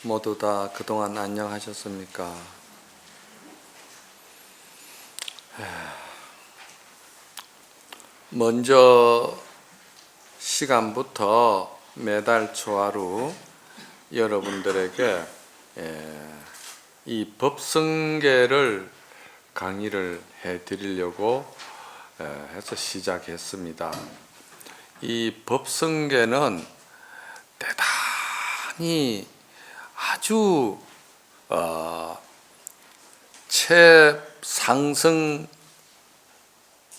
모두 다 그동안 안녕하셨습니까? 먼저 시간부터 매달 초하루 여러분들에게 이 법성계를 강의를 해드리려고 해서 시작했습니다. 이 법성계는 대단히 아주 최상승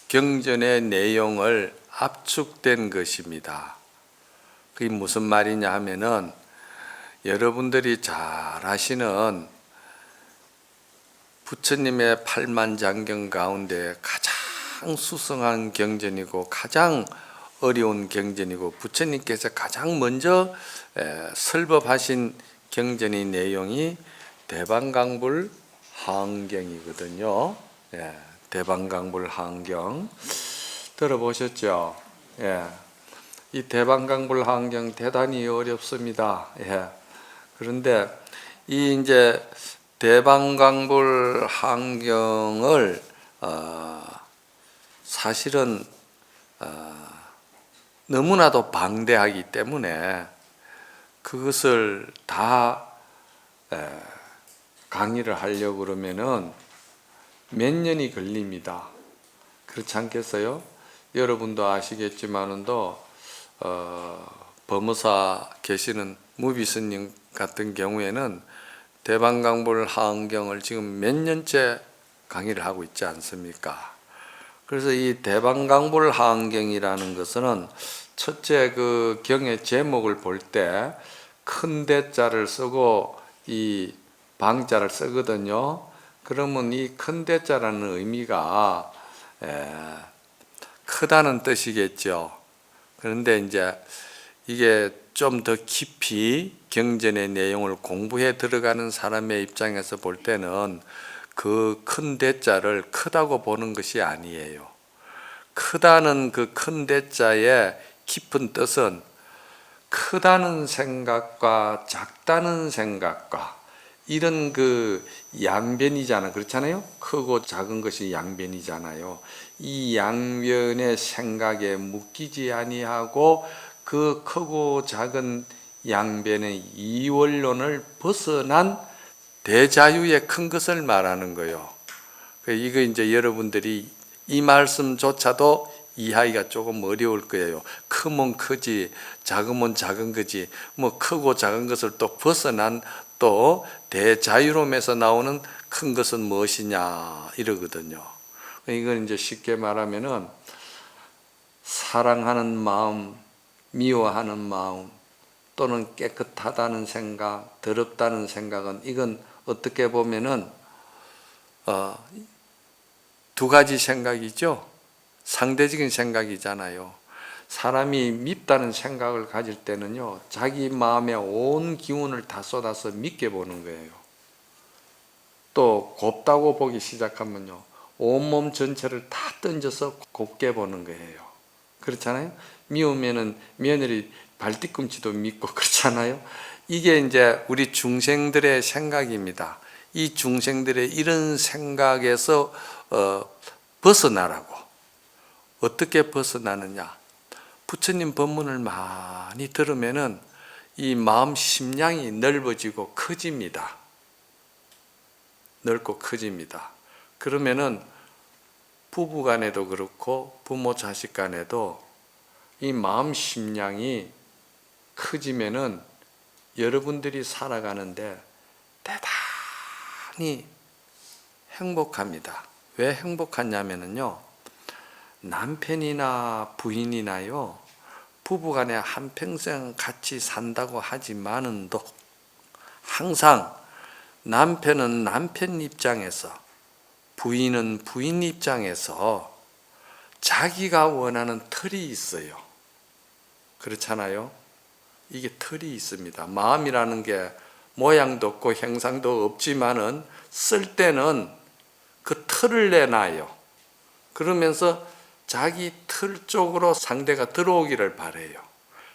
경전의 내용을 압축된 것입니다. 그게 무슨 말이냐 하면은 여러분들이 잘 아시는 부처님의 팔만장경 가운데 가장 수성한 경전이고 가장 어려운 경전이고 부처님께서 가장 먼저 설법하신 경전의 내용이 대방강불하응경이거든요. 대방강불하응경 들어보셨죠? 이 대방강불하응경 대단히 어렵습니다. 그런데 이 이제 대방강불하응경을 사실은 너무나도 방대하기 때문에 그것을 다 강의를 하려고 그러면은 몇 년이 걸립니다. 그렇지 않겠어요? 여러분도 아시겠지만은도 법무사 계시는 무비스님 같은 경우에는 대방강불하응경을 지금 몇 년째 강의를 하고 있지 않습니까? 그래서 이 대방강불하응경이라는 것은 첫째 그 경의 제목을 볼 때 큰 대자를 쓰고 이 방자를 쓰거든요. 그러면 이 큰 대자라는 의미가 크다는 뜻이겠죠. 그런데 이제 이게 좀 더 깊이 경전의 내용을 공부해 들어가는 사람의 입장에서 볼 때는 그 큰 대자를 크다고 보는 것이 아니에요. 크다는 그 큰 대자의 깊은 뜻은 크다는 생각과 작다는 생각과 이런 그 양변이잖아. 그렇잖아요. 크고 작은 것이 양변이잖아요. 이 양변의 생각에 묶이지 아니하고 그 크고 작은 양변의 이원론을 벗어난 대자유의 큰 것을 말하는 거예요. 이거 이제 여러분들이 이 말씀조차도 이해하기가 조금 어려울 거예요. 크면 크지, 작으면 작은 거지, 뭐 크고 작은 것을 또 벗어난 또 대자유로움에서 나오는 큰 것은 무엇이냐 이러거든요. 이건 이제 쉽게 말하면은 사랑하는 마음, 미워하는 마음, 또는 깨끗하다는 생각, 더럽다는 생각은 이건 어떻게 보면은 두 가지 생각이죠. 상대적인 생각이잖아요. 사람이 밉다는 생각을 가질 때는요, 자기 마음에 온 기운을 다 쏟아서 밉게 보는 거예요. 또 곱다고 보기 시작하면요, 온몸 전체를 다 던져서 곱게 보는 거예요. 그렇잖아요. 미우면은 며느리 발뒤꿈치도 밉고 그렇잖아요. 이게 이제 우리 중생들의 생각입니다. 이 중생들의 이런 생각에서 벗어나라고. 어떻게 벗어나느냐? 부처님 법문을 많이 들으면은 이 마음 심량이 넓어지고 커집니다. 넓고 커집니다. 그러면은 부부 간에도 그렇고 부모 자식 간에도 이 마음 심량이 커지면은 여러분들이 살아가는데 대단히 행복합니다. 왜 행복하냐면요, 남편이나 부인이나요, 부부간에 한평생 같이 산다고 하지만은도 항상 남편은 남편 입장에서, 부인은 부인 입장에서 자기가 원하는 틀이 있어요. 그렇잖아요. 이게 틀이 있습니다. 마음이라는 게 모양도 없고 형상도 없지만은 쓸 때는 그 틀을 내놔요. 그러면서 자기 틀 쪽으로 상대가 들어오기를 바래요.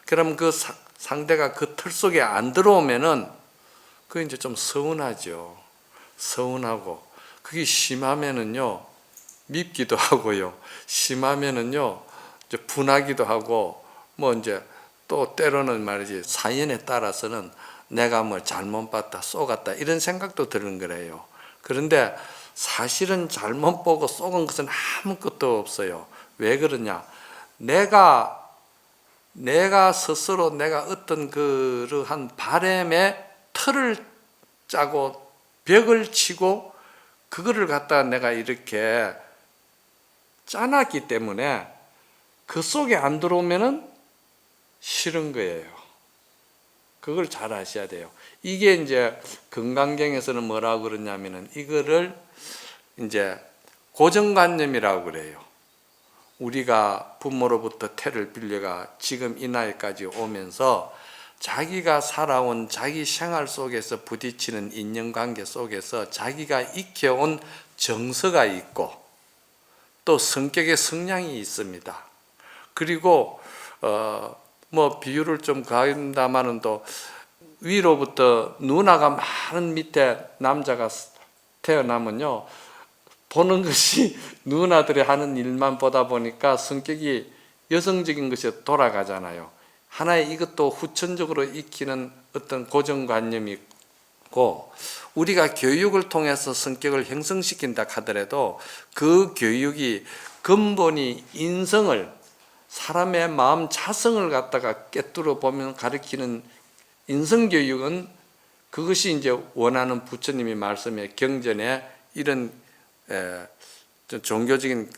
그럼 그 상대가 그 틀 속에 안 들어오면은 그게 이제 좀 서운하죠. 서운하고 그게 심하면은요 밉기도 하고요. 심하면은요 이제 분하기도 하고 뭐 이제 또 때로는 말이지 사연에 따라서는 내가 뭐 잘못 봤다 쏘갔다 이런 생각도 드는 거래요. 그런데 사실은 잘못 보고 쏘은 것은 아무것도 없어요. 왜 그러냐? 내가 스스로 내가 어떤 그러한 바램에 틀을 짜고 벽을 치고 그거를 갖다가 내가 이렇게 짜놨기 때문에 그 속에 안 들어오면은 싫은 거예요. 그걸 잘 아셔야 돼요. 이게 이제 건강경에서는 뭐라고 그러냐면은 이거를 이제 고정관념이라고 그래요. 우리가 부모로부터 태를 빌려가 지금 이 나이까지 오면서 자기가 살아온 자기 생활 속에서 부딪히는 인연관계 속에서 자기가 익혀온 정서가 있고 또 성격의 성향이 있습니다. 그리고 뭐 비유를 좀 가한다마는 또 위로부터 누나가 많은 밑에 남자가 태어나면요 보는 것이 누나들이 하는 일만 보다 보니까 성격이 여성적인 것이 돌아가잖아요. 하나의 이것도 후천적으로 익히는 어떤 고정관념이 있고 우리가 교육을 통해서 성격을 형성시킨다 하더라도 그 교육이 근본이 인성을 사람의 마음 자성을 갖다가 꿰뚫어 보면 가르치는 인성교육은 그것이 이제 원하는 부처님이 말씀에 경전에 이런 종교적인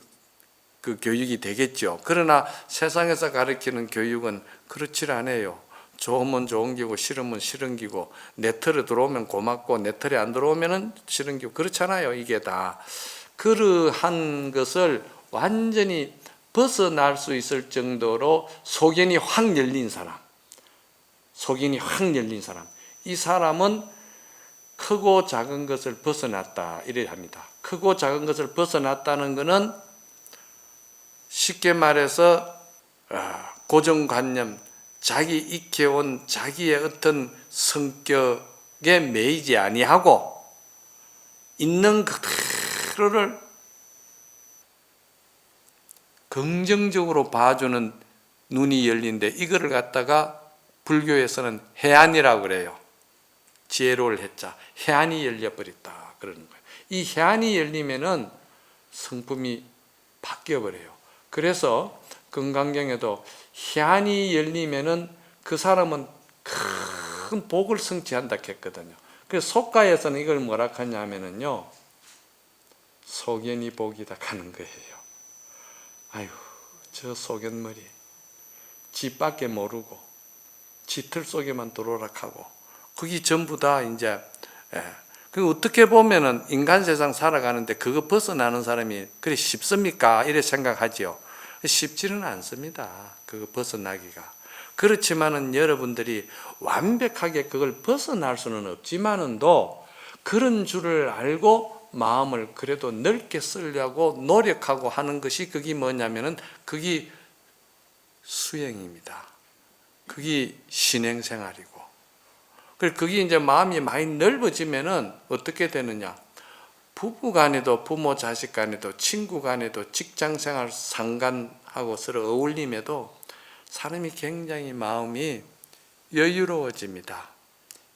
그 교육이 되겠죠. 그러나 세상에서 가르치는 교육은 그렇지 않아요. 좋으면 좋은 기고 싫으면 싫은 기고 내 틀에 들어오면 고맙고 내 틀에 안 들어오면 싫은 기고 그렇잖아요. 이게 다 그러한 것을 완전히 벗어날 수 있을 정도로 소견이 확 열린 사람, 소견이 확 열린 사람, 이 사람은 크고 작은 것을 벗어났다 이래 합니다. 크고 작은 것을 벗어났다는 것은 쉽게 말해서 고정관념, 자기 익혀온 자기의 어떤 성격에 매이지 아니하고 있는 그대로를 긍정적으로 봐주는 눈이 열린데 이거를 갖다가 불교에서는 해안이라고 그래요. 지혜로울 해자, 해안이 열려버렸다 그러는 거예요. 이 해안이 열리면은 성품이 바뀌어버려요. 그래서 건강경에도 해안이 열리면은 그 사람은 큰 복을 성취한다 했거든요. 그래서 속가에서는 이걸 뭐라 하냐면은요, 소견이 복이다 하는 거예요. 아유, 저 소견머리, 지 밖에 모르고, 지 틀 속에만 들어오락하고, 그게 전부 다 이제, 그 어떻게 보면은 인간 세상 살아가는데 그거 벗어나는 사람이 그래 쉽습니까? 이래 생각하지요. 쉽지는 않습니다. 그거 벗어나기가. 그렇지만은 여러분들이 완벽하게 그걸 벗어날 수는 없지만은도 그런 줄을 알고 마음을 그래도 넓게 쓰려고 노력하고 하는 것이 그게 뭐냐면은 그게 수행입니다. 그게 신행생활이고. 그리고 그게 이제 마음이 많이 넓어지면은 어떻게 되느냐? 부부 간에도 부모 자식 간에도 친구 간에도 직장생활 상관하고 서로 어울림에도 사람이 굉장히 마음이 여유로워집니다.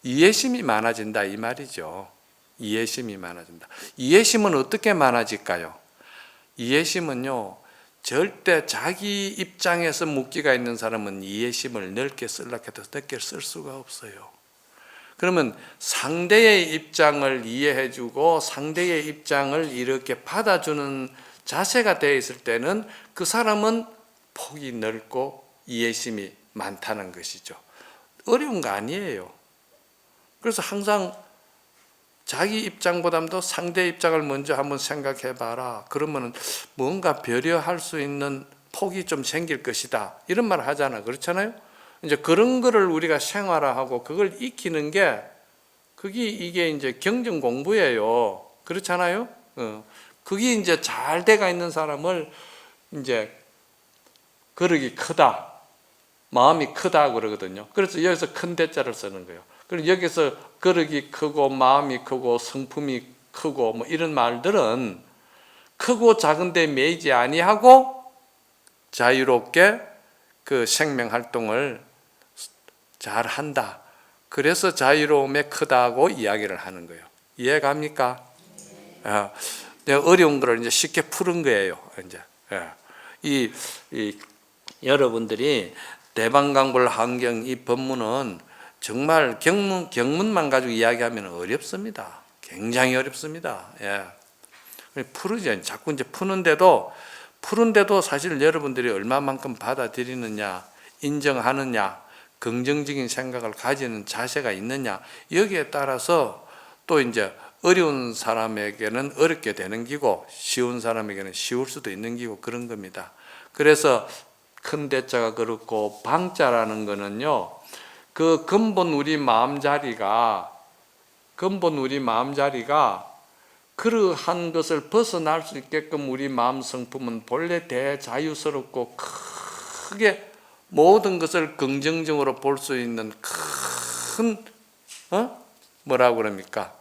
이해심이 많아진다 이 말이죠. 이해심이 많아진다. 이해심은 어떻게 많아질까요? 이해심은요, 절대 자기 입장에서 묻기가 있는 사람은 이해심을 넓게 쓰려고 해도 넓게 쓸 수가 없어요. 그러면 상대의 입장을 이해해주고 상대의 입장을 이렇게 받아주는 자세가 되어 있을 때는 그 사람은 폭이 넓고 이해심이 많다는 것이죠. 어려운 거 아니에요. 그래서 항상 자기 입장보다도 상대 입장을 먼저 한번 생각해 봐라. 그러면 뭔가 배려할 수 있는 폭이 좀 생길 것이다. 이런 말을 하잖아. 그렇잖아요? 이제 그런 거를 우리가 생활화하고 그걸 익히는 게 이게 이제 경전 공부예요. 그렇잖아요? 그게 이제 잘 돼가 있는 사람을 이제 거력이 크다, 마음이 크다 그러거든요. 그래서 여기서 큰 대자를 쓰는 거예요. 그리고 여기서 거룩이 크고 마음이 크고 성품이 크고 뭐 이런 말들은 크고 작은데 매이지 아니하고 자유롭게 그 생명 활동을 잘 한다. 그래서 자유로움에 크다고 이야기를 하는 거예요. 이해 갑니까? 어려운 거를 이제 쉽게 푸는 거예요. 이제 이 여러분들이 대방강불 환경 이 법문은 정말 경문만 가지고 이야기하면 어렵습니다. 굉장히 어렵습니다. 풀으죠. 자꾸 이제 푸는데도 사실 여러분들이 얼마만큼 받아들이느냐, 인정하느냐, 긍정적인 생각을 가지는 자세가 있느냐, 여기에 따라서 또 이제 어려운 사람에게는 어렵게 되는 기고 쉬운 사람에게는 쉬울 수도 있는 기고 그런 겁니다. 그래서 큰 대자가 그렇고 방자라는 거는요, 그 근본 우리 마음자리가 그러한 것을 벗어날 수 있게끔 우리 마음 성품은 본래 대자유스럽고 크게 모든 것을 긍정적으로 볼 수 있는 큰 뭐라고 그럽니까?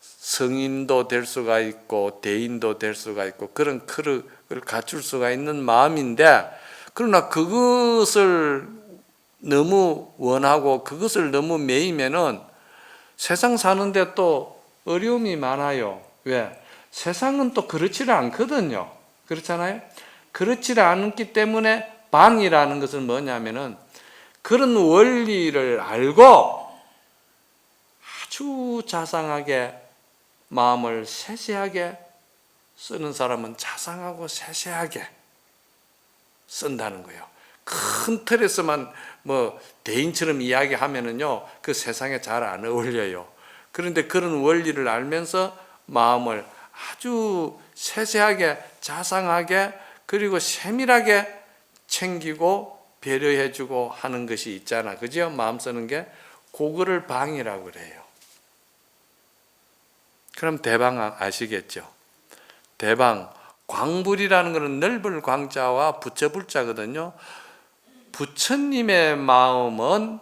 성인도 될 수가 있고 대인도 될 수가 있고 그런 크를 갖출 수가 있는 마음인데, 그러나 그것을 너무 원하고 그것을 너무 매이면은 세상 사는데 또 어려움이 많아요. 왜? 세상은 또 그렇지를 않거든요. 그렇잖아요? 그렇지를 않기 때문에 방이라는 것은 뭐냐면은 그런 원리를 알고 아주 자상하게 마음을 세세하게 쓰는 사람은 자상하고 세세하게 쓴다는 거예요. 큰 틀에서만 뭐 대인처럼 이야기하면은요, 그 세상에 잘 안 어울려요. 그런데 그런 원리를 알면서 마음을 아주 세세하게 자상하게 그리고 세밀하게 챙기고 배려해주고 하는 것이 있잖아. 그죠? 마음 쓰는 게 그거를 방이라고 그래요. 그럼 대방 아시겠죠? 대방, 광불이라는 것은 넓을 광자와 부처 불자거든요. 부처님의 마음은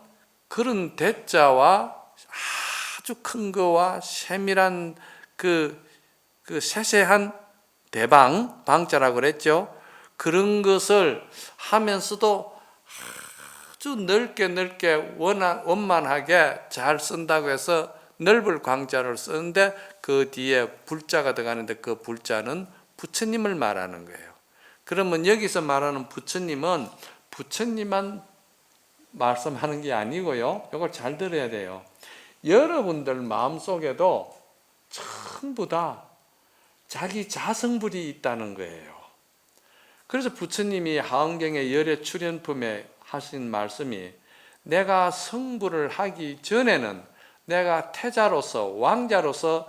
그런 대자와 아주 큰 거와 세밀한 그 세세한 대방, 방자라고 그랬죠. 그런 것을 하면서도 아주 넓게 원만하게 잘 쓴다고 해서 넓을 광자를 쓰는데 그 뒤에 불자가 들어가는데 그 불자는 부처님을 말하는 거예요. 그러면 여기서 말하는 부처님은 부처님만 말씀하는 게 아니고요. 이걸 잘 들어야 돼요. 여러분들 마음속에도 전부 다 자기 자성불이 있다는 거예요. 그래서 부처님이 하은경의 열애 출연품에 하신 말씀이 내가 성불을 하기 전에는 내가 태자로서 왕자로서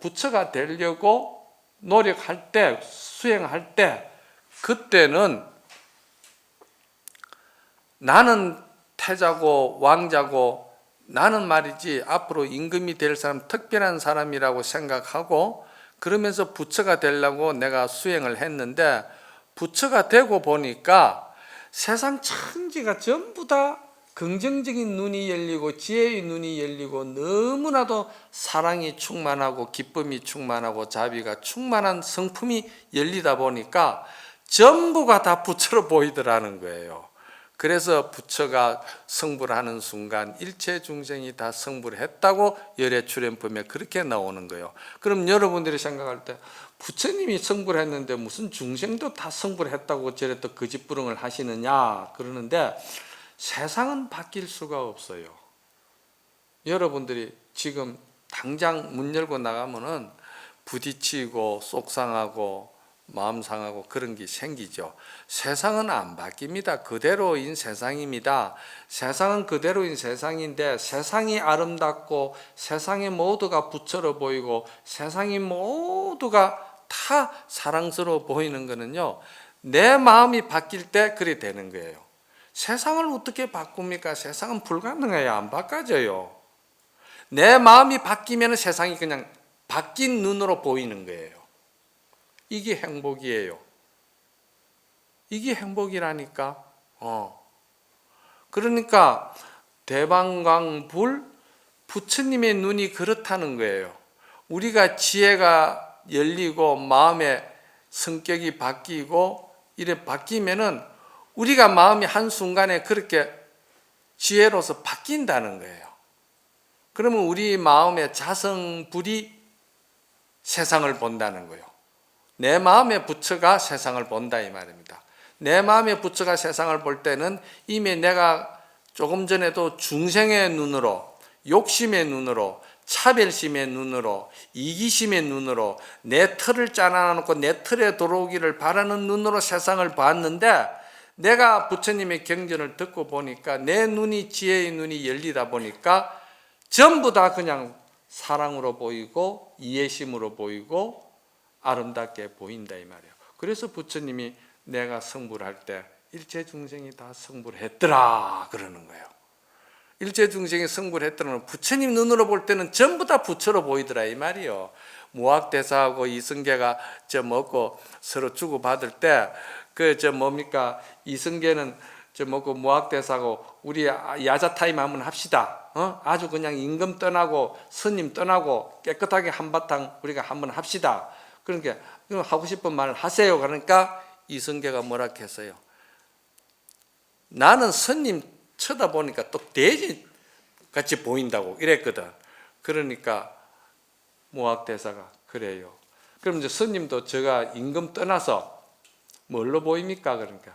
부처가 되려고 노력할 때 수행할 때 그때는 나는 태자고 왕자고 나는 말이지 앞으로 임금이 될 사람 특별한 사람이라고 생각하고 그러면서 부처가 되려고 내가 수행을 했는데 부처가 되고 보니까 세상 천지가 전부 다 긍정적인 눈이 열리고 지혜의 눈이 열리고 너무나도 사랑이 충만하고 기쁨이 충만하고 자비가 충만한 성품이 열리다 보니까 전부가 다 부처로 보이더라는 거예요. 그래서 부처가 성불하는 순간 일체 중생이 다 성불했다고 열애 출연품에 그렇게 나오는 거예요. 그럼 여러분들이 생각할 때 부처님이 성불했는데 무슨 중생도 다 성불했다고 저래 또 거짓부렁을 하시느냐 그러는데 세상은 바뀔 수가 없어요. 여러분들이 지금 당장 문 열고 나가면은 부딪히고 속상하고 마음 상하고 그런 게 생기죠. 세상은 안 바뀝니다. 그대로인 세상입니다. 세상은 그대로인 세상인데 세상이 아름답고 세상의 모두가 부처로 보이고 세상이 모두가 다 사랑스러워 보이는 거는요, 내 마음이 바뀔 때 그리 되는 거예요. 세상을 어떻게 바꿉니까? 세상은 불가능해요. 안 바꿔져요. 내 마음이 바뀌면 세상이 그냥 바뀐 눈으로 보이는 거예요. 이게 행복이에요. 이게 행복이라니까. 그러니까 대방광불 부처님의 눈이 그렇다는 거예요. 우리가 지혜가 열리고 마음의 성격이 바뀌고 이래 바뀌면은 우리가 마음이 한순간에 그렇게 지혜로서 바뀐다는 거예요. 그러면 우리 마음의 자성불이 세상을 본다는 거예요. 내 마음의 부처가 세상을 본다 이 말입니다. 내 마음의 부처가 세상을 볼 때는 이미 내가 조금 전에도 중생의 눈으로, 욕심의 눈으로, 차별심의 눈으로, 이기심의 눈으로 내 틀을 짜놔놓고 내 틀에 들어오기를 바라는 눈으로 세상을 봤는데, 내가 부처님의 경전을 듣고 보니까 내 눈이, 지혜의 눈이 열리다 보니까 전부 다 그냥 사랑으로 보이고 이해심으로 보이고 아름답게 보인다 이 말이에요. 그래서 부처님이 내가 성불할 때 일체 중생이 다 성불했더라 그러는 거예요. 일체 중생이 성불했더라는, 부처님 눈으로 볼 때는 전부 다 부처로 보이더라 이 말이에요. 무학대사하고 이승계가 먹고 서로 주고받을 때 뭡니까, 이승계는 먹고 무학대사하고 우리 야자 타임 한번 합시다. 아주 그냥 임금 떠나고 스님 떠나고 깨끗하게 한바탕 우리가 한번 합시다. 그러니까 하고 싶은 말을 하세요. 그러니까 이승계가 뭐라 했어요? 나는 스님 쳐다보니까 또 돼지 같이 보인다고 이랬거든. 그러니까 무학대사가 그래요. 그럼 이제 스님도 제가 임금 떠나서 뭘로 보입니까? 그러니까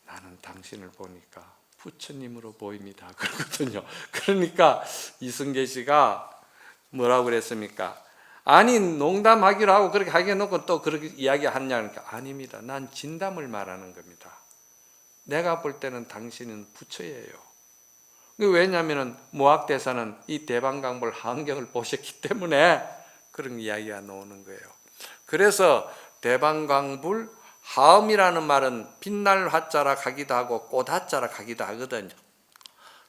나는 당신을 보니까 부처님으로 보입니다. 그러거든요. 그러니까 이승계 씨가 뭐라고 그랬습니까? 아니 농담하기로 하고 그렇게 하게 놓고 또 그렇게 이야기하냐 그러니까 아닙니다. 난 진담을 말하는 겁니다. 내가 볼 때는 당신은 부처예요. 왜냐하면 무학대사는 이 대방강불 하안경을 보셨기 때문에 그런 이야기가 나오는 거예요. 그래서 대방강불 하음이라는 말은 빛날 화자라 하기도 하고 꽃 화자라 하기도 하거든요.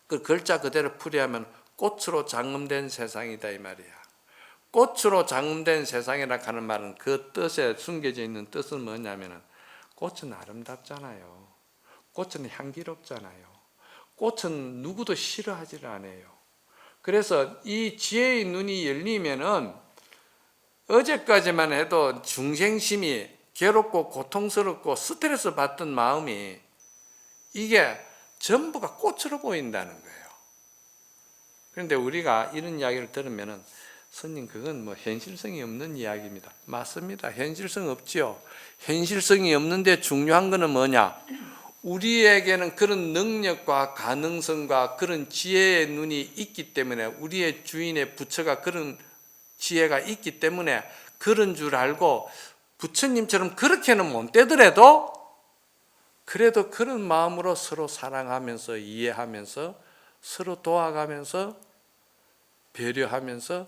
그 글자 그대로 풀이하면 꽃으로 장엄된 세상이다 이 말이야. 꽃으로 장엄된 세상이라 하는 말은 그 뜻에 숨겨져 있는 뜻은 뭐냐면은 꽃은 아름답잖아요. 꽃은 향기롭잖아요. 꽃은 누구도 싫어하지를 않아요. 그래서 이 지혜의 눈이 열리면은 어제까지만 해도 중생심이 괴롭고 고통스럽고 스트레스 받던 마음이 이게 전부가 꽃으로 보인다는 거예요. 그런데 우리가 이런 이야기를 들으면은 스님 그건 현실성이 없는 이야기입니다. 맞습니다. 현실성 없지요. 현실성이 없는데 중요한 거는 뭐냐? 우리에게는 그런 능력과 가능성과 그런 지혜의 눈이 있기 때문에, 우리의 주인의 부처가 그런 지혜가 있기 때문에 그런 줄 알고 부처님처럼 그렇게는 못 되더라도 그래도 그런 마음으로 서로 사랑하면서 이해하면서 서로 도와가면서 배려하면서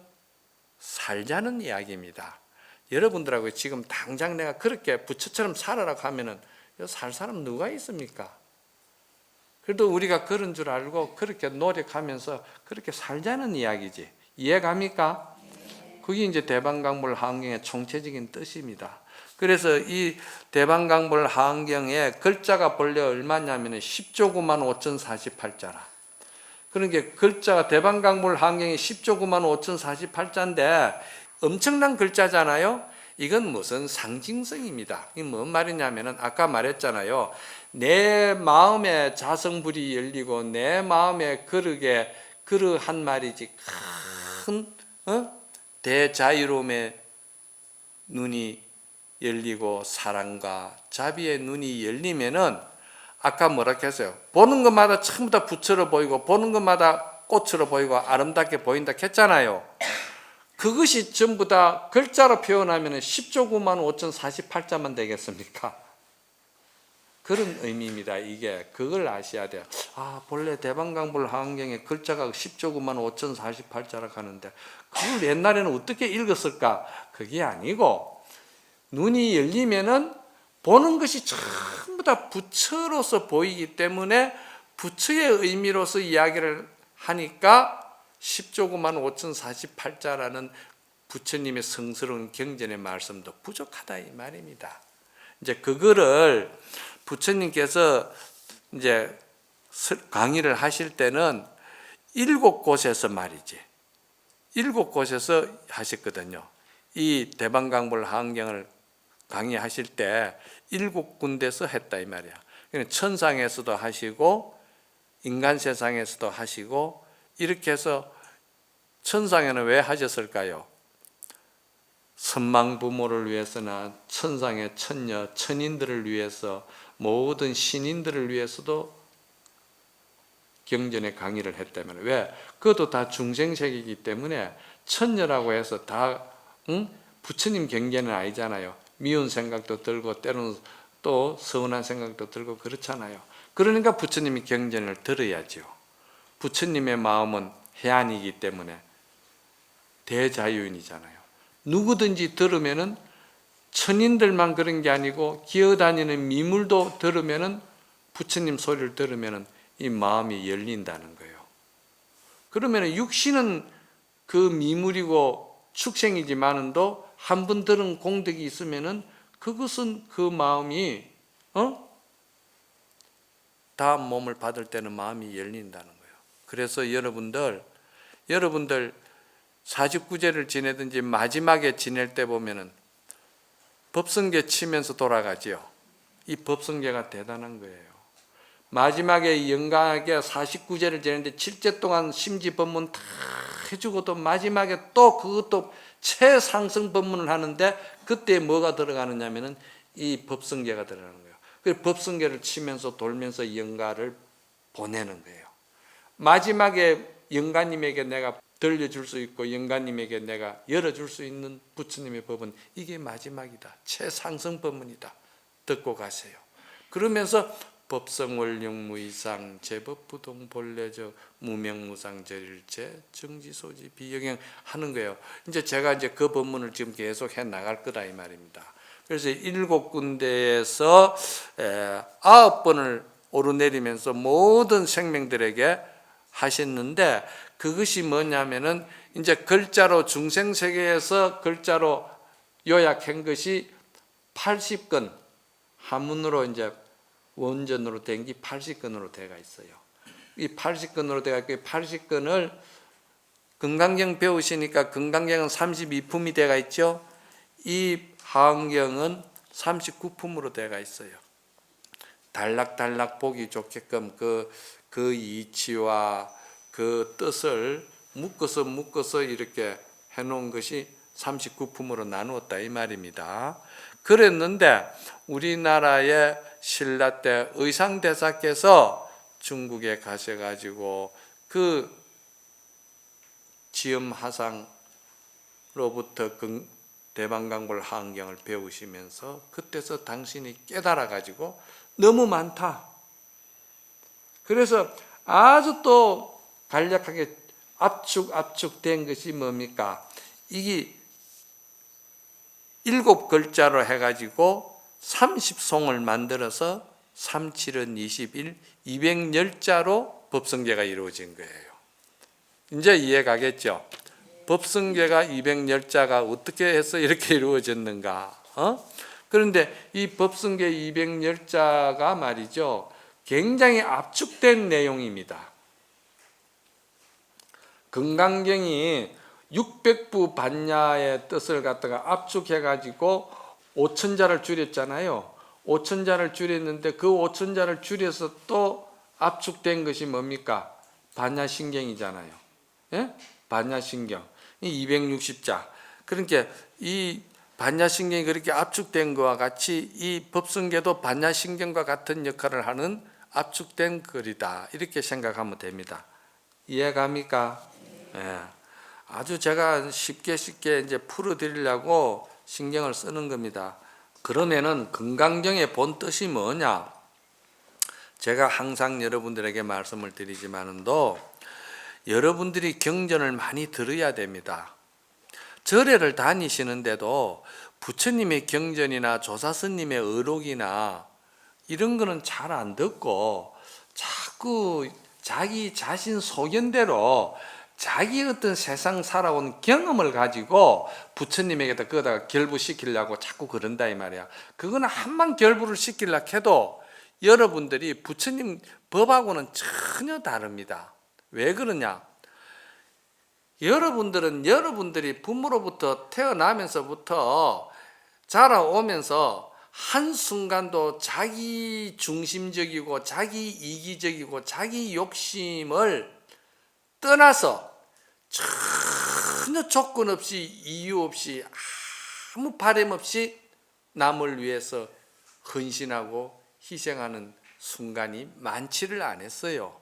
살자는 이야기입니다. 여러분들하고 지금 당장 내가 그렇게 부처처럼 살아라고 하면은 살 사람 누가 있습니까? 그래도 우리가 그런 줄 알고 그렇게 노력하면서 그렇게 살자는 이야기지. 이해갑니까? 그게 이제 대방강불 하안경의 총체적인 뜻입니다. 그래서 이 대방강불 하안경의 글자가 본래 얼마냐면 10조 9만 5,048자라. 그러니까 글자가 대방강불 하안경이 10조 9만 5,048자인데 엄청난 글자잖아요. 이건 무슨 상징성입니다. 이게 뭔 말이냐면은 아까 말했잖아요. 내 마음의 자성불이 열리고 내 마음의 그릇에 그릇한 말이지 큰 대자유로움의 눈이 열리고 사랑과 자비의 눈이 열리면은 아까 뭐라 했어요? 보는 것마다 전부 다 부처로 보이고 보는 것마다 꽃으로 보이고 아름답게 보인다 했잖아요. 그것이 전부 다 글자로 표현하면 10조 9만 5,048자만 되겠습니까? 그런 의미입니다. 이게 그걸 아셔야 돼요. 본래 대방강불 하안경에 글자가 10조 9만 5,048자라고 하는데 그걸 옛날에는 어떻게 읽었을까? 그게 아니고 눈이 열리면은 보는 것이 전부 다 부처로서 보이기 때문에 부처의 의미로서 이야기를 하니까 10조 9만 5,048자라는 부처님의 성스러운 경전의 말씀도 부족하다 이 말입니다. 이제 그거를 부처님께서 이제 강의를 하실 때는 7곳에서 말이지. 7곳에서 하셨거든요. 이 대방강불 하안경을 강의하실 때 7군데서 했다 이 말이야. 천상에서도 하시고 인간 세상에서도 하시고 이렇게 해서 천상에는 왜 하셨을까요? 선망 부모를 위해서나 천상의 천녀, 천인들을 위해서 모든 신인들을 위해서도 경전의 강의를 했다면 왜? 그것도 다 중생세계이기 때문에 천녀라고 해서 다 부처님 경전은 아니잖아요. 미운 생각도 들고 때로는 또 서운한 생각도 들고 그렇잖아요. 그러니까 부처님이 경전을 들어야죠. 부처님의 마음은 해안이기 때문에 대자유인이잖아요. 누구든지 들으면은 천인들만 그런 게 아니고 기어다니는 미물도 들으면은 부처님 소리를 들으면은 이 마음이 열린다는 거예요. 그러면은 육신은 그 미물이고 축생이지만은도 한 번 들은 공덕이 있으면은 그것은 그 마음이 다음 몸을 받을 때는 마음이 열린다는 거예요. 그래서 여러분들 49제를 지내든지 마지막에 지낼 때 보면은 법성계 치면서 돌아가지요. 이 법성계가 대단한 거예요. 마지막에 영광하게 49제를 지내는데 7제 동안 심지 법문 다 해주고도 마지막에 또 그것도 최상승 법문을 하는데 그때 뭐가 들어가느냐면은 이 법성계가 들어가는 거예요. 그 법성계를 치면서 돌면서 영가를 보내는 거예요. 마지막에 영가님에게 내가 들려줄 수 있고 영가님에게 내가 열어줄 수 있는 부처님의 법은 이게 마지막이다. 최상승 법문이다. 듣고 가세요. 그러면서 법성월영무이상 제법부동 본래적 무명무상절일체 정지소지 비영행 하는 거예요. 이제 제가 이제 그 법문을 지금 계속 해 나갈 거다 이 말입니다. 그래서 7군데에서 9번을 오르내리면서 모든 생명들에게 하셨는데 그것이 뭐냐면은 이제 글자로 중생세계에서 글자로 요약한 것이 80건 한문으로 이제 원전으로 된 게 80건으로 되어 있어요. 이 80건으로 되어 있고 80건을 금강경 배우시니까 금강경은 32품이 되어 있죠. 이 하안경은 39품으로 되어 있어요. 달락달락 보기 좋게끔 그 이치와 그 뜻을 묶어서 이렇게 해놓은 것이 39품으로 나누었다 이 말입니다. 그랬는데 우리나라의 신라 때 의상대사께서 중국에 가셔가지고 그 지엄하상로부터 대방강불 하안경을 배우시면서 그때서 당신이 깨달아가지고 너무 많다. 그래서 아주 또 간략하게 압축된 것이 뭡니까? 이게 7글자로 해가지고 30송을 만들어서 3, 7은 21, 210자로 법성계가 이루어진 거예요. 이제 이해 가겠죠? 법성계가 210자가 어떻게 해서 이렇게 이루어졌는가? 그런데 이 법성계 210자가 말이죠. 굉장히 압축된 내용입니다. 금강경이 600부 반야의 뜻을 갖다가 압축해가지고 5천자를 줄였잖아요. 5천자를 줄였는데 그 5천자를 줄여서 또 압축된 것이 뭡니까? 반야신경이잖아요. 예? 반야신경. 이 260자. 그러니까 이 반야신경이 그렇게 압축된 것과 같이 이 법성계도 반야신경과 같은 역할을 하는 압축된 글이다. 이렇게 생각하면 됩니다. 이해갑니까? 예. 아주 제가 쉽게 이제 풀어드리려고 신경을 쓰는 겁니다. 그러면은 금강경의 본 뜻이 뭐냐? 제가 항상 여러분들에게 말씀을 드리지만도 여러분들이 경전을 많이 들어야 됩니다. 절에를 다니시는데도 부처님의 경전이나 조사스님의 의록이나 이런 거는 잘 안 듣고 자꾸 자기 자신 소견대로 자기 어떤 세상 살아온 경험을 가지고 부처님에게다 그거다가 결부시키려고 자꾸 그런다 이 말이야. 그거는 한만 결부를 시키려고 해도 여러분들이 부처님 법하고는 전혀 다릅니다. 왜 그러냐? 여러분들은 여러분들이 부모로부터 태어나면서부터 자라오면서 한순간도 자기 중심적이고 자기 이기적이고 자기 욕심을 떠나서 전혀 조건 없이 이유 없이 아무 바람 없이 남을 위해서 헌신하고 희생하는 순간이 많지를 않았어요.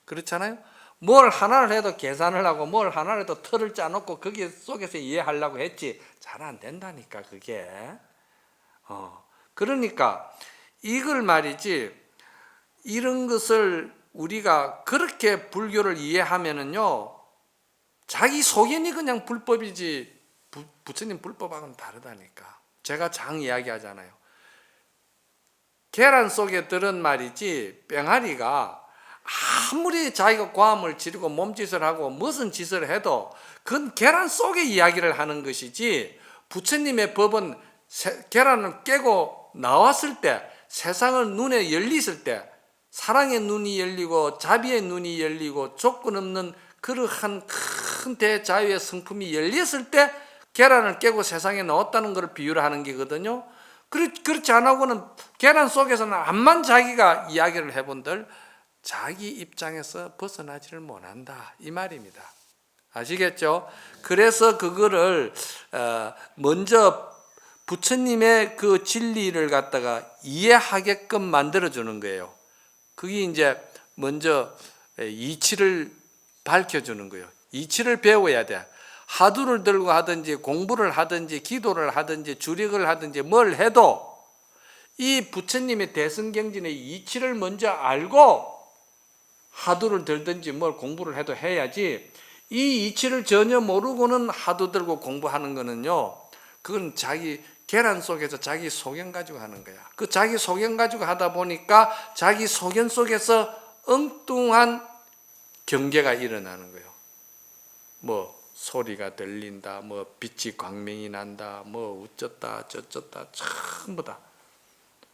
그렇잖아요. 뭘 하나를 해도 계산을 하고 뭘 하나를 해도 틀을 짜놓고 거기 속에서 이해하려고 했지 잘 안 된다니까 그게. 그러니까 이걸 말이지, 이런 것을 우리가 그렇게 불교를 이해하면은요, 자기 소견이 그냥 불법이지 부처님 불법하고는 다르다니까. 제가 장 이야기하잖아요. 계란 속에 들은 말이지 병아리가 아무리 자기가 고함을 지르고 몸짓을 하고 무슨 짓을 해도 그건 계란 속의 이야기를 하는 것이지, 부처님의 법은 계란을 깨고 나왔을 때, 세상을 눈에 열렸을 때, 사랑의 눈이 열리고 자비의 눈이 열리고 조건 없는 그러한 큰 대자유의 성품이 열렸을 때 계란을 깨고 세상에 나왔다는 것을 비유를 하는 게거든요. 그렇지 않고는 계란 속에서는 암만 자기가 이야기를 해본들 자기 입장에서 벗어나지를 못한다 이 말입니다. 아시겠죠? 그래서 그거를 먼저 부처님의 그 진리를 갖다가 이해하게끔 만들어주는 거예요. 그게 이제 먼저 이치를 밝혀주는 거예요. 이치를 배워야 돼. 화두를 들고 하든지 공부를 하든지 기도를 하든지 주력을 하든지 뭘 해도 이 부처님의 대승경진의 이치를 먼저 알고 화두를 들든지 뭘 공부를 해도 해야지, 이 이치를 전혀 모르고는 화두 들고 공부하는 거는요, 그건 자기 계란 속에서 자기 소견 가지고 하는 거야. 그 자기 소견 가지고 하다 보니까 자기 소견 속에서 엉뚱한 경계가 일어나는 거예요. 뭐 소리가 들린다, 뭐 빛이 광명이 난다, 뭐 어쩌다 저쩌다 전부 다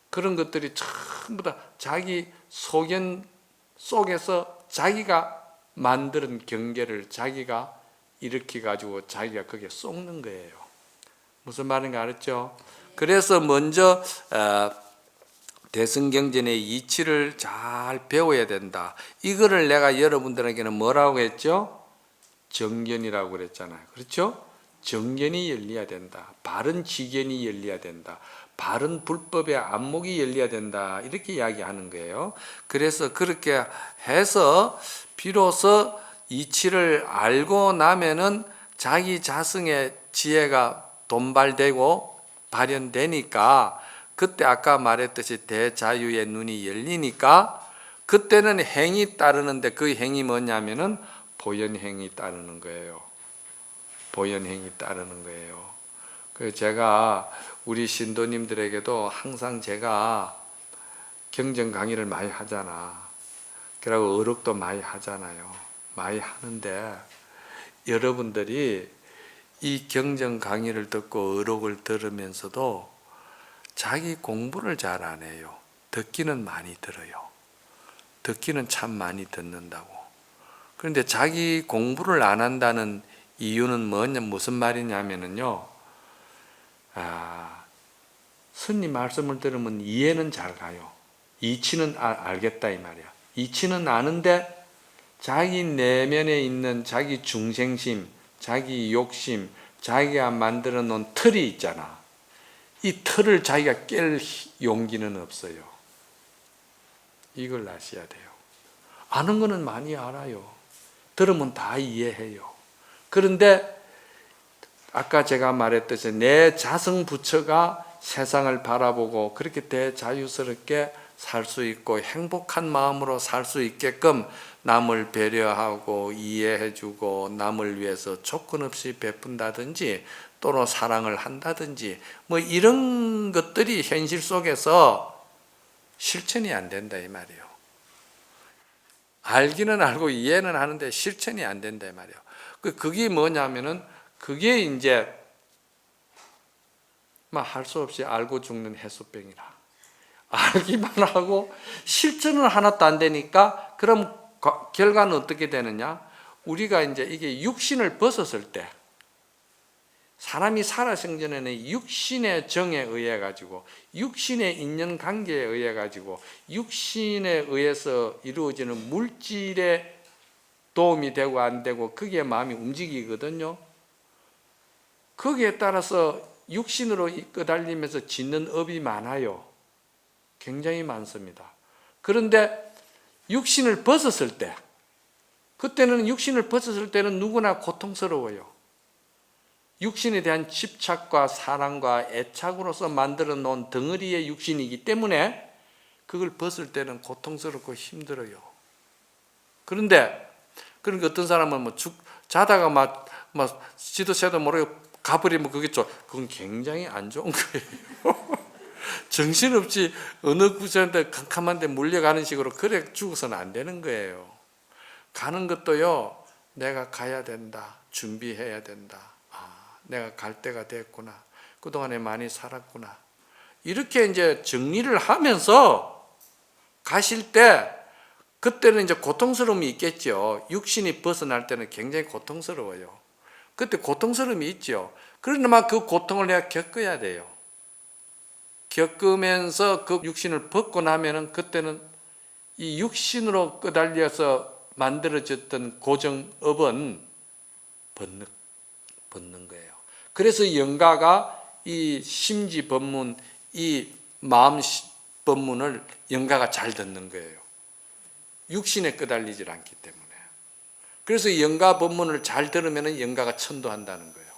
그런 것들이 전부 다 자기 소견 속에서 자기가 만드는 경계를 자기가 일으켜 가지고 자기가 거기에 쏟는 거예요. 무슨 말인가 알았죠? 그래서 먼저 대승경전의 이치를 잘 배워야 된다. 이거를 내가 여러분들에게는 뭐라고 했죠? 정견이라고 그랬잖아요. 그렇죠? 정견이 열려야 된다. 바른 지견이 열려야 된다. 바른 불법의 안목이 열려야 된다. 이렇게 이야기하는 거예요. 그래서 그렇게 해서 비로소 이치를 알고 나면은 자기 자성의 지혜가 돈발되고 발현되니까, 그때 아까 말했듯이 대자유의 눈이 열리니까 그때는 행이 따르는데, 그 행이 뭐냐면은 보현행이 따르는 거예요. 보현행이 따르는 거예요. 그래서 제가 우리 신도님들에게도 항상 제가 경전 강의를 많이 하잖아. 그리고 어록도 많이 하잖아요. 많이 하는데 여러분들이 이 경전 강의를 듣고 어록을 들으면서도 자기 공부를 잘 안 해요. 듣기는 많이 들어요. 듣기는 참 많이 듣는다고. 그런데 자기 공부를 안 한다는 이유는 무슨 말이냐면요. 스님 말씀을 들으면 이해는 잘 가요. 이치는 알겠다 이 말이야. 이치는 아는데 자기 내면에 있는 자기 중생심, 자기 욕심, 자기가 만들어 놓은 틀이 있잖아. 이 틀을 자기가 깰 용기는 없어요. 이걸 아셔야 돼요. 아는 거는 많이 알아요. 들으면 다 이해해요. 그런데 아까 제가 말했듯이 내 자성 부처가 세상을 바라보고 그렇게 대자유스럽게 살 수 있고 행복한 마음으로 살 수 있게끔 남을 배려하고 이해해주고 남을 위해서 조건 없이 베푼다든지 또는 사랑을 한다든지 뭐 이런 것들이 현실 속에서 실천이 안 된다 이 말이에요. 알기는 알고 이해는 하는데 실천이 안 된다 이 말이에요. 그게 뭐냐면은 그게 이제 할 수 없이 알고 죽는 해수병이라. 알기만 하고 실천은 하나도 안 되니까 그럼 결과는 어떻게 되느냐? 우리가 이제 이게 육신을 벗었을 때, 사람이 살아 생전에는 육신의 정에 의해 가지고, 육신의 인연 관계에 의해 가지고, 육신에 의해서 이루어지는 물질의 도움이 되고 안 되고, 그게 마음이 움직이거든요. 거기에 따라서 육신으로 이끌달리면서 짓는 업이 많아요. 굉장히 많습니다. 그런데 육신을 벗었을 때, 그때는 육신을 벗었을 때는 누구나 고통스러워요. 육신에 대한 집착과 사랑과 애착으로서 만들어 놓은 덩어리의 육신이기 때문에 그걸 벗을 때는 고통스럽고 힘들어요. 그런데 그러니까 어떤 사람은 자다가 막 지도 새도 모르고 가버리면 그건 굉장히 안 좋은 거예요. 정신없이 어느 구조한테 캄캄한데 물려가는 식으로 그래 죽어서는 안 되는 거예요. 가는 것도요, 내가 가야 된다, 준비해야 된다. 내가 갈 때가 됐구나. 그동안에 많이 살았구나. 이렇게 이제 정리를 하면서 가실 때, 그때는 이제 고통스러움이 있겠죠. 육신이 벗어날 때는 굉장히 고통스러워요. 그때 고통스러움이 있죠. 그러나 그 고통을 내가 겪어야 돼요. 겪으면서 그 육신을 벗고 나면은 그때는 이 육신으로 끄달려서 만들어졌던 고정업은 벗는 거예요. 그래서 영가가 이 심지 법문, 이 마음 법문을 영가가 잘 듣는 거예요. 육신에 끄달리질 않기 때문에. 그래서 영가 법문을 잘 들으면 영가가 천도한다는 거예요.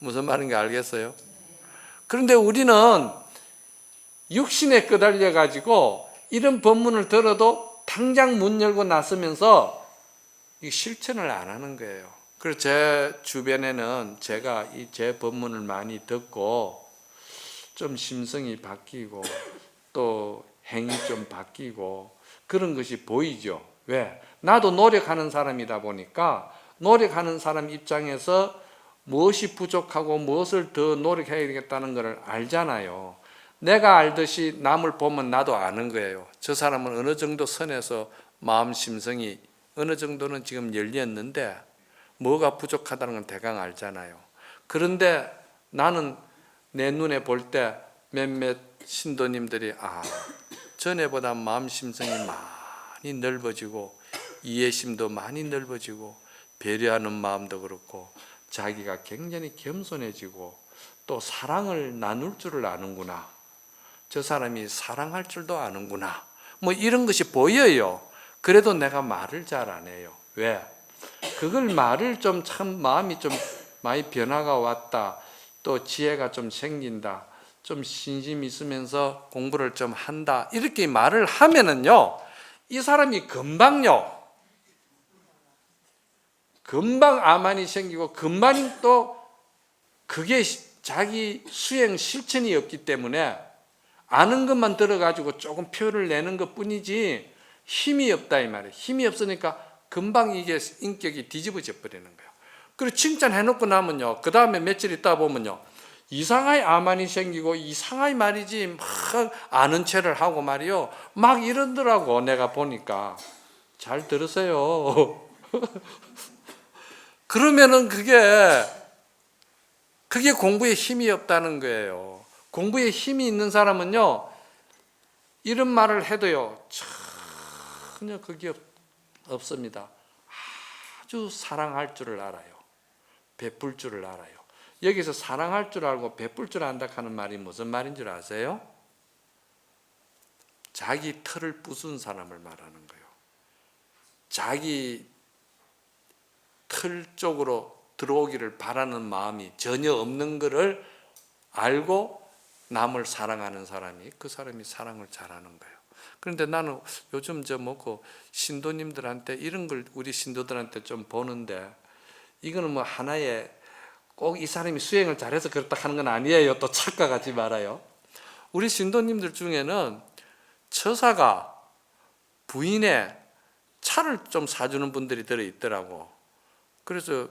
무슨 말인지 알겠어요? 그런데 우리는 육신에 끄달려 가지고 이런 법문을 들어도 당장 문 열고 나서면서 실천을 안 하는 거예요. 그래서 제 주변에는 제가 제 법문을 많이 듣고 좀 심성이 바뀌고 또 행위 좀 바뀌고 그런 것이 보이죠. 왜? 나도 노력하는 사람이다 보니까 노력하는 사람 입장에서 무엇이 부족하고 무엇을 더 노력해야 되겠다는 것을 알잖아요. 내가 알듯이 남을 보면 나도 아는 거예요. 저 사람은 어느 정도 선에서 마음 심성이 어느 정도는 지금 열렸는데 뭐가 부족하다는 건 대강 알잖아요. 그런데 나는 내 눈에 볼 때 몇몇 신도님들이 전에보다 마음 심성이 많이 넓어지고 이해심도 많이 넓어지고 배려하는 마음도 그렇고 자기가 굉장히 겸손해지고 또 사랑을 나눌 줄을 아는구나. 저 사람이 사랑할 줄도 아는구나. 이런 것이 보여요. 그래도 내가 말을 잘 안 해요. 왜? 그걸 말을 참 마음이 좀 많이 변화가 왔다. 또 지혜가 좀 생긴다. 좀 신심이 있으면서 공부를 좀 한다. 이렇게 말을 하면은요, 이 사람이 금방 아만이 생기고 금방 또 그게 자기 수행 실천이 없기 때문에 아는 것만 들어가지고 조금 표를 내는 것 뿐이지 힘이 없다 이 말이에요. 힘이 없으니까 금방 이게 인격이 뒤집어져 버리는 거예요. 그리고 칭찬해놓고 나면요, 그 다음에 며칠 있다 보면요, 이상하게 아만이 생기고 이상하게 말이지 막 아는 체를 하고 말이요, 막 이러더라고. 내가 보니까. 잘 들으세요. 그러면은 그게 공부에 힘이 없다는 거예요. 공부에 힘이 있는 사람은요, 이런 말을 해도요, 전혀 그게 없습니다. 아주 사랑할 줄을 알아요. 베풀 줄을 알아요. 여기서 사랑할 줄 알고 베풀 줄 안다 하는 말이 무슨 말인 줄 아세요? 자기 털을 부순 사람을 말하는 거예요. 자기 털 쪽으로 들어오기를 바라는 마음이 전혀 없는 것을 알고 남을 사랑하는 사람이 그 사람이 사랑을 잘하는 거예요. 그런데 나는 요즘 신도님들한테 이런 걸 우리 신도들한테 좀 보는데, 이거는 하나의 꼭 이 사람이 수행을 잘해서 그렇다 하는 건 아니에요. 또 착각하지 말아요. 우리 신도님들 중에는 처사가 부인의 차를 좀 사주는 분들이 들어있더라고. 그래서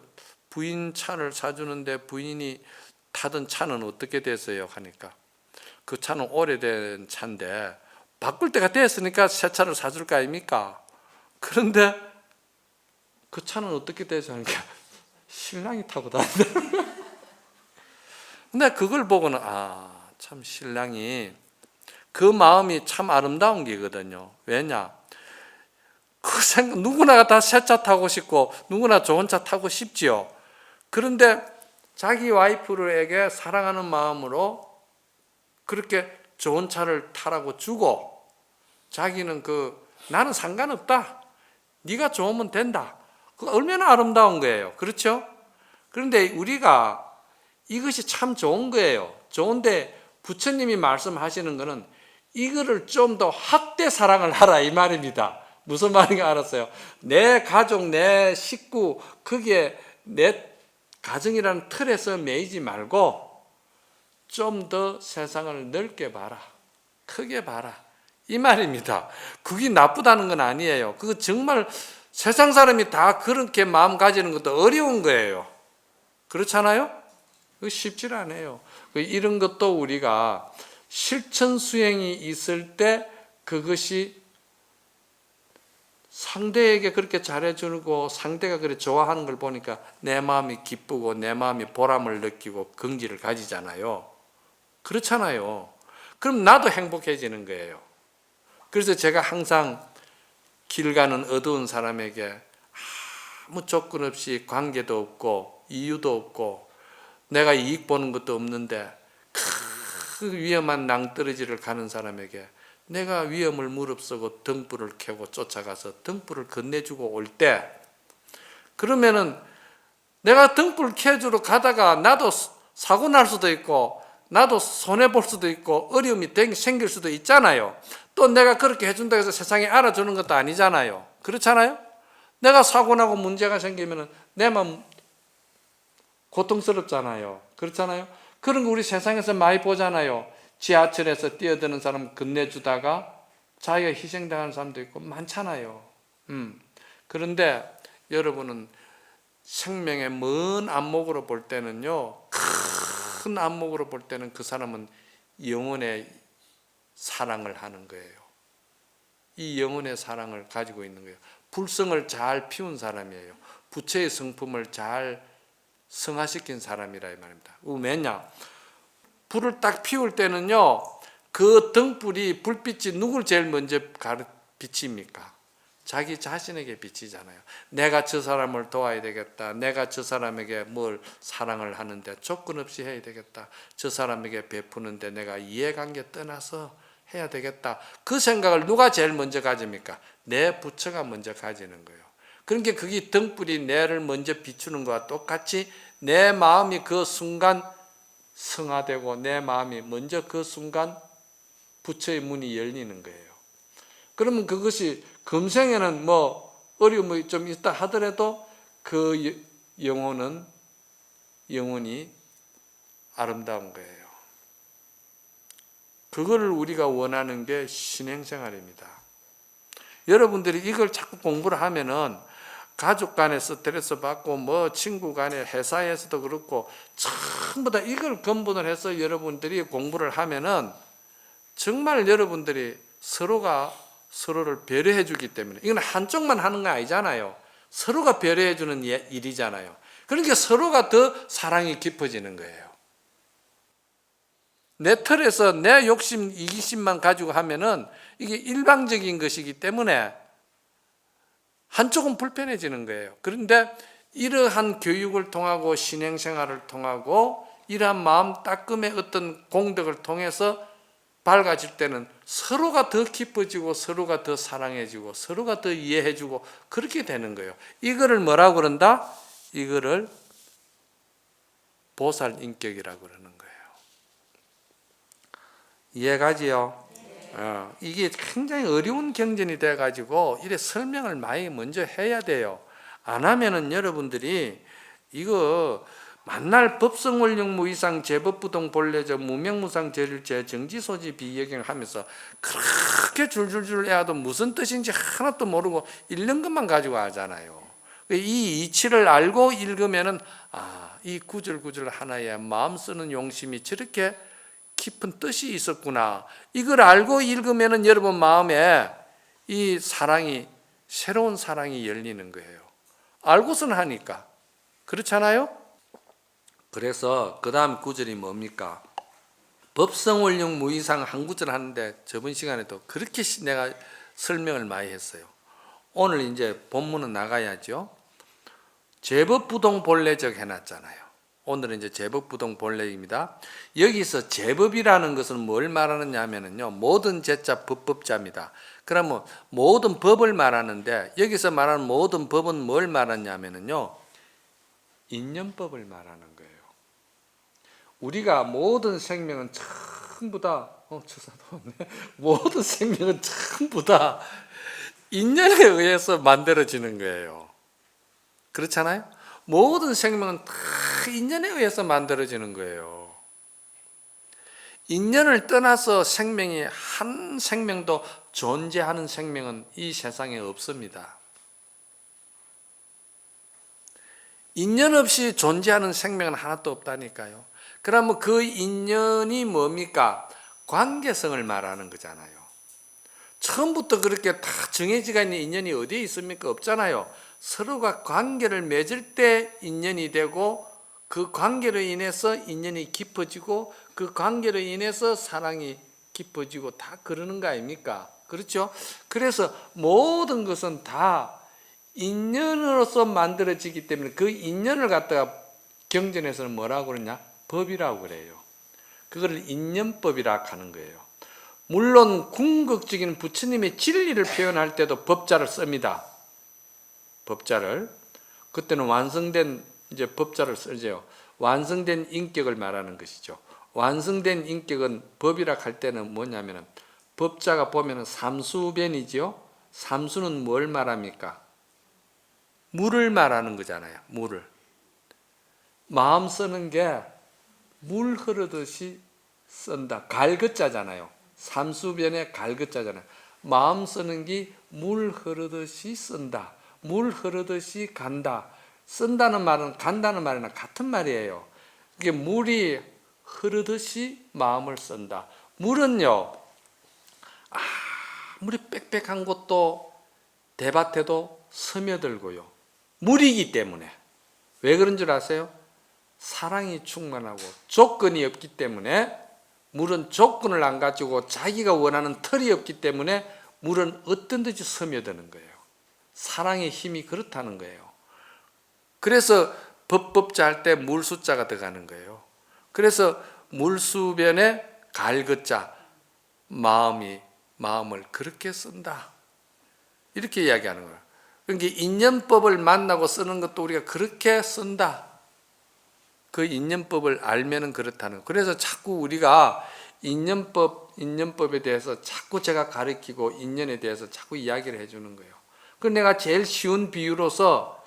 부인 차를 사주는데 부인이 타던 차는 어떻게 됐어요? 하니까 그 차는 오래된 차인데 바꿀 때가 됐으니까 새 차를 사줄 거 아닙니까? 그런데 그 차는 어떻게 되죠? 하니까 신랑이 타고 다닌다. 근데 그걸 보고는 참 신랑이 그 마음이 참 아름다운 게거든요. 왜냐? 누구나 다 새 차 타고 싶고 누구나 좋은 차 타고 싶지요. 그런데 자기 와이프에게 사랑하는 마음으로 그렇게 좋은 차를 타라고 주고 자기는 나는 상관없다. 네가 좋으면 된다. 그 얼마나 아름다운 거예요. 그렇죠? 그런데 우리가 이것이 참 좋은 거예요. 좋은데 부처님이 말씀하시는 거는 이거를 좀 더 확대 사랑을 하라 이 말입니다. 무슨 말인가 알았어요? 내 가족, 내 식구, 그게 내 가정이라는 틀에서 매이지 말고 좀 더 세상을 넓게 봐라. 크게 봐라. 이 말입니다. 그게 나쁘다는 건 아니에요. 그거 정말 세상 사람이 다 그렇게 마음 가지는 것도 어려운 거예요. 그렇잖아요? 그거 쉽지 않아요. 이런 것도 우리가 실천 수행이 있을 때 그것이 상대에게 그렇게 잘해주고 상대가 그렇게 좋아하는 걸 보니까 내 마음이 기쁘고 내 마음이 보람을 느끼고 긍지를 가지잖아요. 그렇잖아요. 그럼 나도 행복해지는 거예요. 그래서 제가 항상 길 가는 어두운 사람에게 아무 조건 없이 관계도 없고 이유도 없고 내가 이익 보는 것도 없는데 그 위험한 낭떠러지를 가는 사람에게 내가 위험을 무릅쓰고 등불을 켜고 쫓아가서 등불을 건네주고 올 때 그러면은 내가 등불 켜주러 가다가 나도 사고 날 수도 있고 나도 손해볼 수도 있고 어려움이 생길 수도 있잖아요. 또 내가 그렇게 해준다고 해서 세상에 알아주는 것도 아니잖아요. 그렇잖아요? 내가 사고 나고 문제가 생기면 내 마음 고통스럽잖아요. 그렇잖아요? 그런 거 우리 세상에서 많이 보잖아요. 지하철에서 뛰어드는 사람 건네주다가 자기가 희생당하는 사람도 있고 많잖아요. 그런데 여러분은 생명의 먼 안목으로 볼 때는요, 큰 안목으로 볼 때는 그 사람은 영혼의 사랑을 하는 거예요. 이 영혼의 사랑을 가지고 있는 거예요. 불성을 잘 피운 사람이에요. 부처의 성품을 잘 성화시킨 사람이라 이 말입니다. 왜냐? 불을 딱 피울 때는요, 그 등불이 불빛이 누굴 제일 먼저 비칩니까? 자기 자신에게 비치잖아요. 내가 저 사람을 도와야 되겠다. 내가 저 사람에게 뭘 사랑을 하는데 조건 없이 해야 되겠다. 저 사람에게 베푸는데 내가 이해관계 떠나서 해야 되겠다. 그 생각을 누가 제일 먼저 가집니까? 내 부처가 먼저 가지는 거예요. 그러니까 그게 등불이 내를 먼저 비추는 것과 똑같이 내 마음이 그 순간 성화되고 내 마음이 먼저 그 순간 부처의 문이 열리는 거예요. 그러면 그것이 금생에는 뭐 어려움이 좀 있다 하더라도 그 영혼이 아름다운 거예요. 그걸 우리가 원하는 게 신행생활입니다. 여러분들이 이걸 자꾸 공부를 하면은 가족 간에 스트레스 받고 뭐 친구 간에 회사에서도 그렇고 전부 다 이걸 근본을 해서 여러분들이 공부를 하면은 정말 여러분들이 서로가 서로를 배려해 주기 때문에 이건 한쪽만 하는 거 아니잖아요. 서로가 배려해 주는 일이잖아요. 그러니까 서로가 더 사랑이 깊어지는 거예요. 내 틀에서 내 욕심, 이기심만 가지고 하면은 이게 일방적인 것이기 때문에 한쪽은 불편해지는 거예요. 그런데 이러한 교육을 통하고 신행생활을 통하고 이러한 마음 따끔의 어떤 공덕을 통해서 밝아질 때는 서로가 더 깊어지고 서로가 더 사랑해지고 서로가 더 이해해주고 그렇게 되는 거예요. 이거를 뭐라고 그런다? 이거를 보살인격이라고 그러는 거예요. 이해가지요? 이게 굉장히 어려운 경전이 돼가지고 이래 설명을 많이 먼저 해야 돼요. 안 하면은 여러분들이 이거 만날 법성원령무 이상 제법부동 본래저 무명무상 제일제 정지소지 비여경 하면서 그렇게 줄줄줄 해도 무슨 뜻인지 하나도 모르고 읽는 것만 가지고 하잖아요. 이 이치를 알고 읽으면은 이 구절구절 하나에 마음 쓰는 용심이 저렇게 깊은 뜻이 있었구나. 이걸 알고 읽으면은 여러분 마음에 이 사랑이 새로운 사랑이 열리는 거예요. 알고서는 하니까. 그렇잖아요? 그래서 그 다음 구절이 뭡니까? 법성원령 무이상 한 구절 하는데 저번 시간에도 그렇게 내가 설명을 많이 했어요. 오늘 이제 본문은 나가야죠. 제법부동 본래적 해놨잖아요. 오늘은 이제 제법부동 본래입니다. 여기서 제법이라는 것은 뭘 말하느냐 하면은요, 모든 제자 법법자입니다. 그러면 모든 법을 말하는데 여기서 말하는 모든 법은 뭘 말하냐 하면은요, 인연법을 말하는 거예요. 우리가 모든 생명은 전부 다 모든 생명은 전부 다 인연에 의해서 만들어지는 거예요. 그렇잖아요? 모든 생명은 다 인연에 의해서 만들어지는 거예요. 인연을 떠나서 생명이 한 생명도 존재하는 생명은 이 세상에 없습니다. 인연 없이 존재하는 생명은 하나도 없다니까요. 그러면 그 인연이 뭡니까? 관계성을 말하는 거잖아요. 처음부터 그렇게 다 정해지가 있는 인연이 어디에 있습니까? 없잖아요. 서로가 관계를 맺을 때 인연이 되고 그 관계로 인해서 인연이 깊어지고 그 관계로 인해서 사랑이 깊어지고 다 그러는 거 아닙니까? 그렇죠? 그래서 모든 것은 다 인연으로서 만들어지기 때문에 그 인연을 갖다가 경전에서는 뭐라고 그러냐? 법이라고 그래요. 그걸 인연법이라고 하는 거예요. 물론 궁극적인 부처님의 진리를 표현할 때도 법자를 씁니다. 법자를. 그때는 완성된 이제 법자를 쓰죠. 완성된 인격을 말하는 것이죠. 완성된 인격은 법이라 할 때는 뭐냐면은 법자가 보면은 삼수변이지요. 삼수는 뭘 말합니까? 물을 말하는 거잖아요. 물을. 마음 쓰는 게 물 흐르듯이 쓴다. 갈긋자잖아요. 삼수변의 갈긋자잖아요. 마음 쓰는 게 물 흐르듯이 쓴다. 물 흐르듯이 간다. 쓴다는 말은 간다는 말이나 같은 말이에요. 이게 물이 흐르듯이 마음을 쓴다. 물은요, 아무리 빽빽한 곳도 대밭에도 스며들고요. 물이기 때문에. 왜 그런 줄 아세요? 사랑이 충만하고 조건이 없기 때문에 물은 조건을 안 가지고 자기가 원하는 털이 없기 때문에 물은 어떤 듯이 스며드는 거예요. 사랑의 힘이 그렇다는 거예요. 그래서 법법자 할 때 물수자가 들어가는 거예요. 그래서 물수변에 갈긋자, 마음을 그렇게 쓴다. 이렇게 이야기하는 거예요. 그러니까 인연법을 만나고 쓰는 것도 우리가 그렇게 쓴다. 그 인연법을 알면은 그렇다는 거예요. 그래서 자꾸 우리가 인연법에 대해서 자꾸 제가 가르치고 인연에 대해서 자꾸 이야기를 해주는 거예요. 그 내가 제일 쉬운 비유로서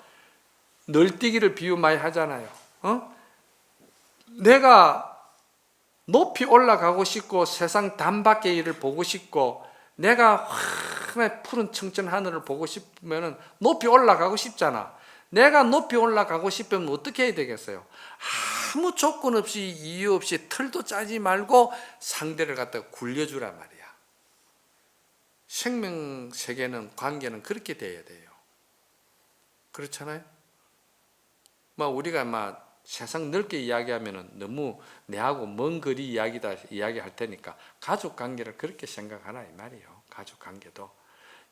널뛰기를 비유 많이 하잖아요. 내가 높이 올라가고 싶고 세상 단밖의 일을 보고 싶고 내가 환히 푸른 청천 하늘을 보고 싶으면 높이 올라가고 싶잖아. 내가 높이 올라가고 싶으면 어떻게 해야 되겠어요? 아무 조건 없이 이유 없이 틀도 짜지 말고 상대를 갖다가 굴려주란 말이야. 생명 세계는 관계는 그렇게 돼야 돼요. 그렇잖아요? 우리가 세상 넓게 이야기하면은 너무 내하고 먼 거리 이야기할 테니까 가족 관계를 그렇게 생각하나 이 말이에요. 가족 관계도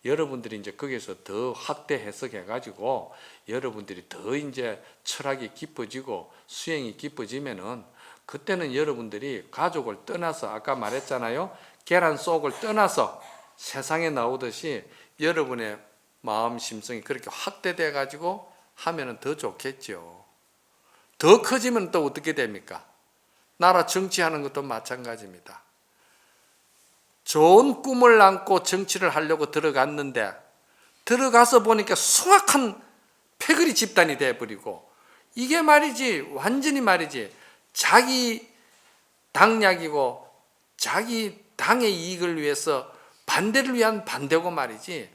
여러분들이 이제 거기서 더 확대 해석해 가지고 여러분들이 더 이제 철학이 깊어지고 수행이 깊어지면은 그때는 여러분들이 가족을 떠나서 아까 말했잖아요. 계란 속을 떠나서 세상에 나오듯이 여러분의 마음 심성이 그렇게 확대돼 가지고 하면은 더 좋겠죠. 더 커지면 또 어떻게 됩니까? 나라 정치하는 것도 마찬가지입니다. 좋은 꿈을 안고 정치를 하려고 들어갔는데 들어가서 보니까 숭악한 패거리 집단이 돼버리고 이게 말이지 완전히 말이지 자기 당략이고 자기 당의 이익을 위해서 반대를 위한 반대고 말이지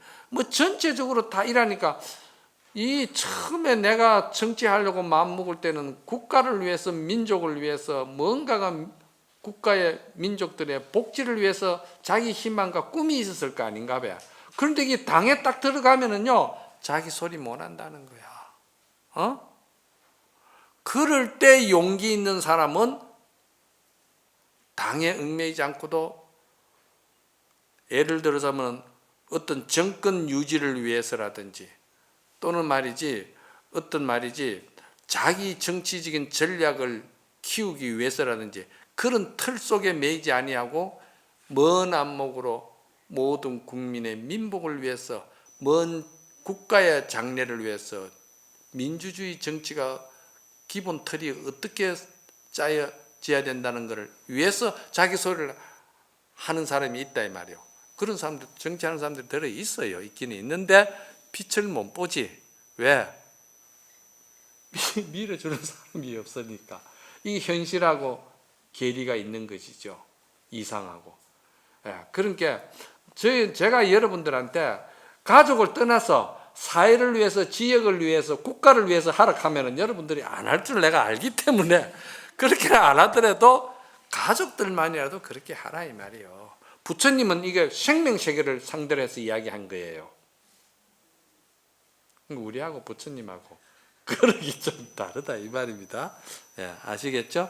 전체적으로 다 이러니까 이 처음에 내가 정치하려고 마음먹을 때는 국가를 위해서 민족을 위해서 뭔가가 국가의 민족들의 복지를 위해서 자기 희망과 꿈이 있었을 거 아닌가 봐요. 그런데 이 당에 딱 들어가면은요 자기 소리 못 한다는 거야. 그럴 때 용기 있는 사람은 당에 얽매이지 않고도, 예를 들어서면 어떤 정권 유지를 위해서라든지, 또는 자기 정치적인 전략을 키우기 위해서라든지, 그런 틀 속에 매이지 아니하고 먼 안목으로 모든 국민의 민복을 위해서, 먼 국가의 장래를 위해서, 민주주의 정치가 기본 틀이 어떻게 짜여져야 된다는 것을 위해서 자기 소리를 하는 사람이 있다 이 말이에요. 그런 사람들, 정치하는 사람들이 들어 있어요. 있기는 있는데 빛을 못 보지. 왜? 밀어주는 사람이 없으니까. 이 현실하고 괴리가 있는 것이죠. 이상하고. 그러니까 제가 여러분들한테 가족을 떠나서 사회를 위해서, 지역을 위해서, 국가를 위해서 하라 하면은 여러분들이 안 할 줄 내가 알기 때문에 그렇게 안 하더라도 가족들만이라도 그렇게 하라 이 말이에요. 부처님은 이게 생명세계를 상대로 해서 이야기한 거예요. 우리하고 부처님하고 그러기 좀 다르다 이 말입니다. 아시겠죠?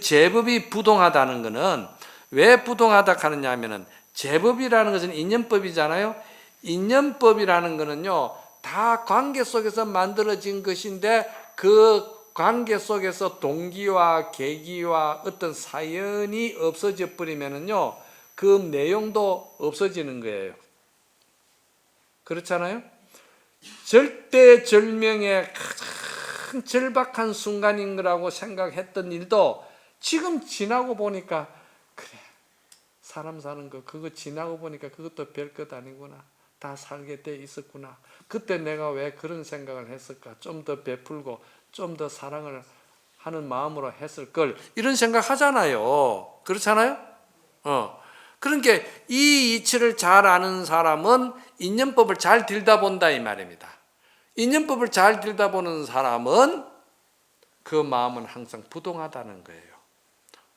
제법이 부동하다는 것은 왜 부동하다 하느냐 하면은, 제법이라는 것은 인연법이잖아요. 인연법이라는 것은요, 다 관계 속에서 만들어진 것인데, 그 관계 속에서 동기와 계기와 어떤 사연이 없어져 버리면은요, 그 내용도 없어지는 거예요. 그렇잖아요? 절대절명의 가장 절박한 순간인 거라고 생각했던 일도 지금 지나고 보니까, 그래, 사람 사는 거 그거 지나고 보니까 그것도 별것 아니구나, 다 살게 돼 있었구나, 그때 내가 왜 그런 생각을 했을까, 좀 더 베풀고 좀 더 사랑을 하는 마음으로 했을 걸, 이런 생각 하잖아요. 그렇잖아요? 그러니까 이 이치를 잘 아는 사람은 인연법을 잘 들여다본다 이 말입니다. 인연법을 잘 들여다보는 사람은 그 마음은 항상 부동하다는 거예요.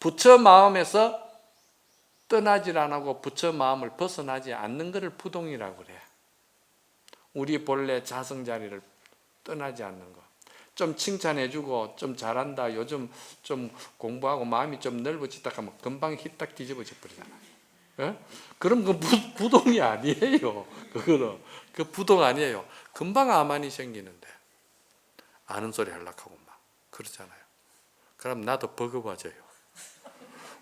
부처 마음에서 떠나질 않고 부처 마음을 벗어나지 않는 것을 부동이라고 그래요. 우리 본래 자성자리를 떠나지 않는 것. 좀 칭찬해주고 좀 잘한다, 요즘 좀 공부하고 마음이 좀 넓어지다 하면 금방 휘딱 뒤집어져 버리잖아요. 그럼 그 부동이 아니에요. 그거는 그 부동 아니에요. 금방 암환이 생기는데 아는 소리 하려고 막 그러잖아요. 그럼 나도 버거워져요.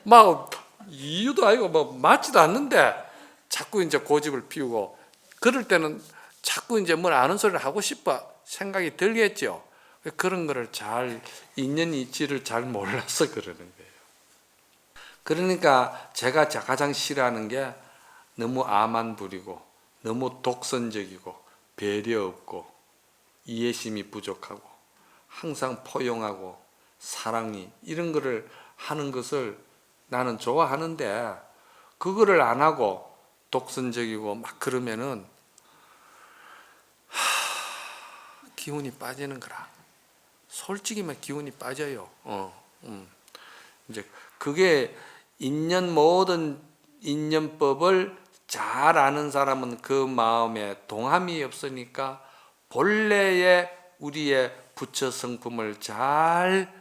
막 이유도 아니고 뭐 맞지도 않는데 자꾸 이제 고집을 피우고, 그럴 때는 자꾸 이제 뭘 아는 소리를 하고 싶어 생각이 들겠죠. 그런 거를 잘, 인연 이치를 잘 몰라서 그러는 거예요. 그러니까 제가 가장 싫어하는 게 너무 암만 부리고, 너무 독선적이고, 배려 없고, 이해심이 부족하고, 항상 포용하고 사랑이, 이런 거를 하는 것을 나는 좋아하는데, 그거를 안 하고 독선적이고 막 그러면은 기운이 빠지는 거라. 솔직히만 기운이 빠져요. 이제 그게 모든 인연법을 잘 아는 사람은 그 마음에 동함이 없으니까 본래의 우리의 부처 성품을 잘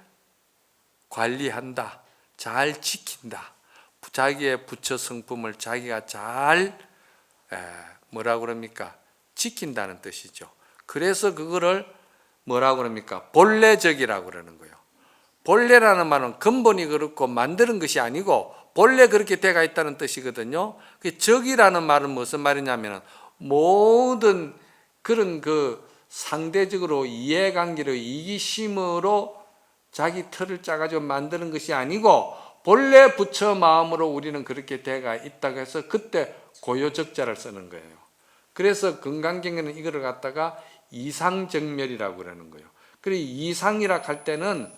관리한다, 잘 지킨다. 자기의 부처 성품을 자기가 잘 뭐라고 그럽니까? 지킨다는 뜻이죠. 그래서 그거를 뭐라고 그럽니까? 본래적이라고 그러는 거예요. 본래라는 말은 근본이 그렇고 만드는 것이 아니고 본래 그렇게 돼가 있다는 뜻이거든요. 그 적이라는 말은 무슨 말이냐면, 모든 그런 그 상대적으로 이해관계로 이기심으로 자기 틀을 짜가지고 만드는 것이 아니고 본래 부처 마음으로 우리는 그렇게 돼가 있다고 해서 그때 고요적자를 쓰는 거예요. 그래서 건강경에는 이거를 갖다가 이상정멸이라고 그러는 거예요. 그리고 이상이라 할 때는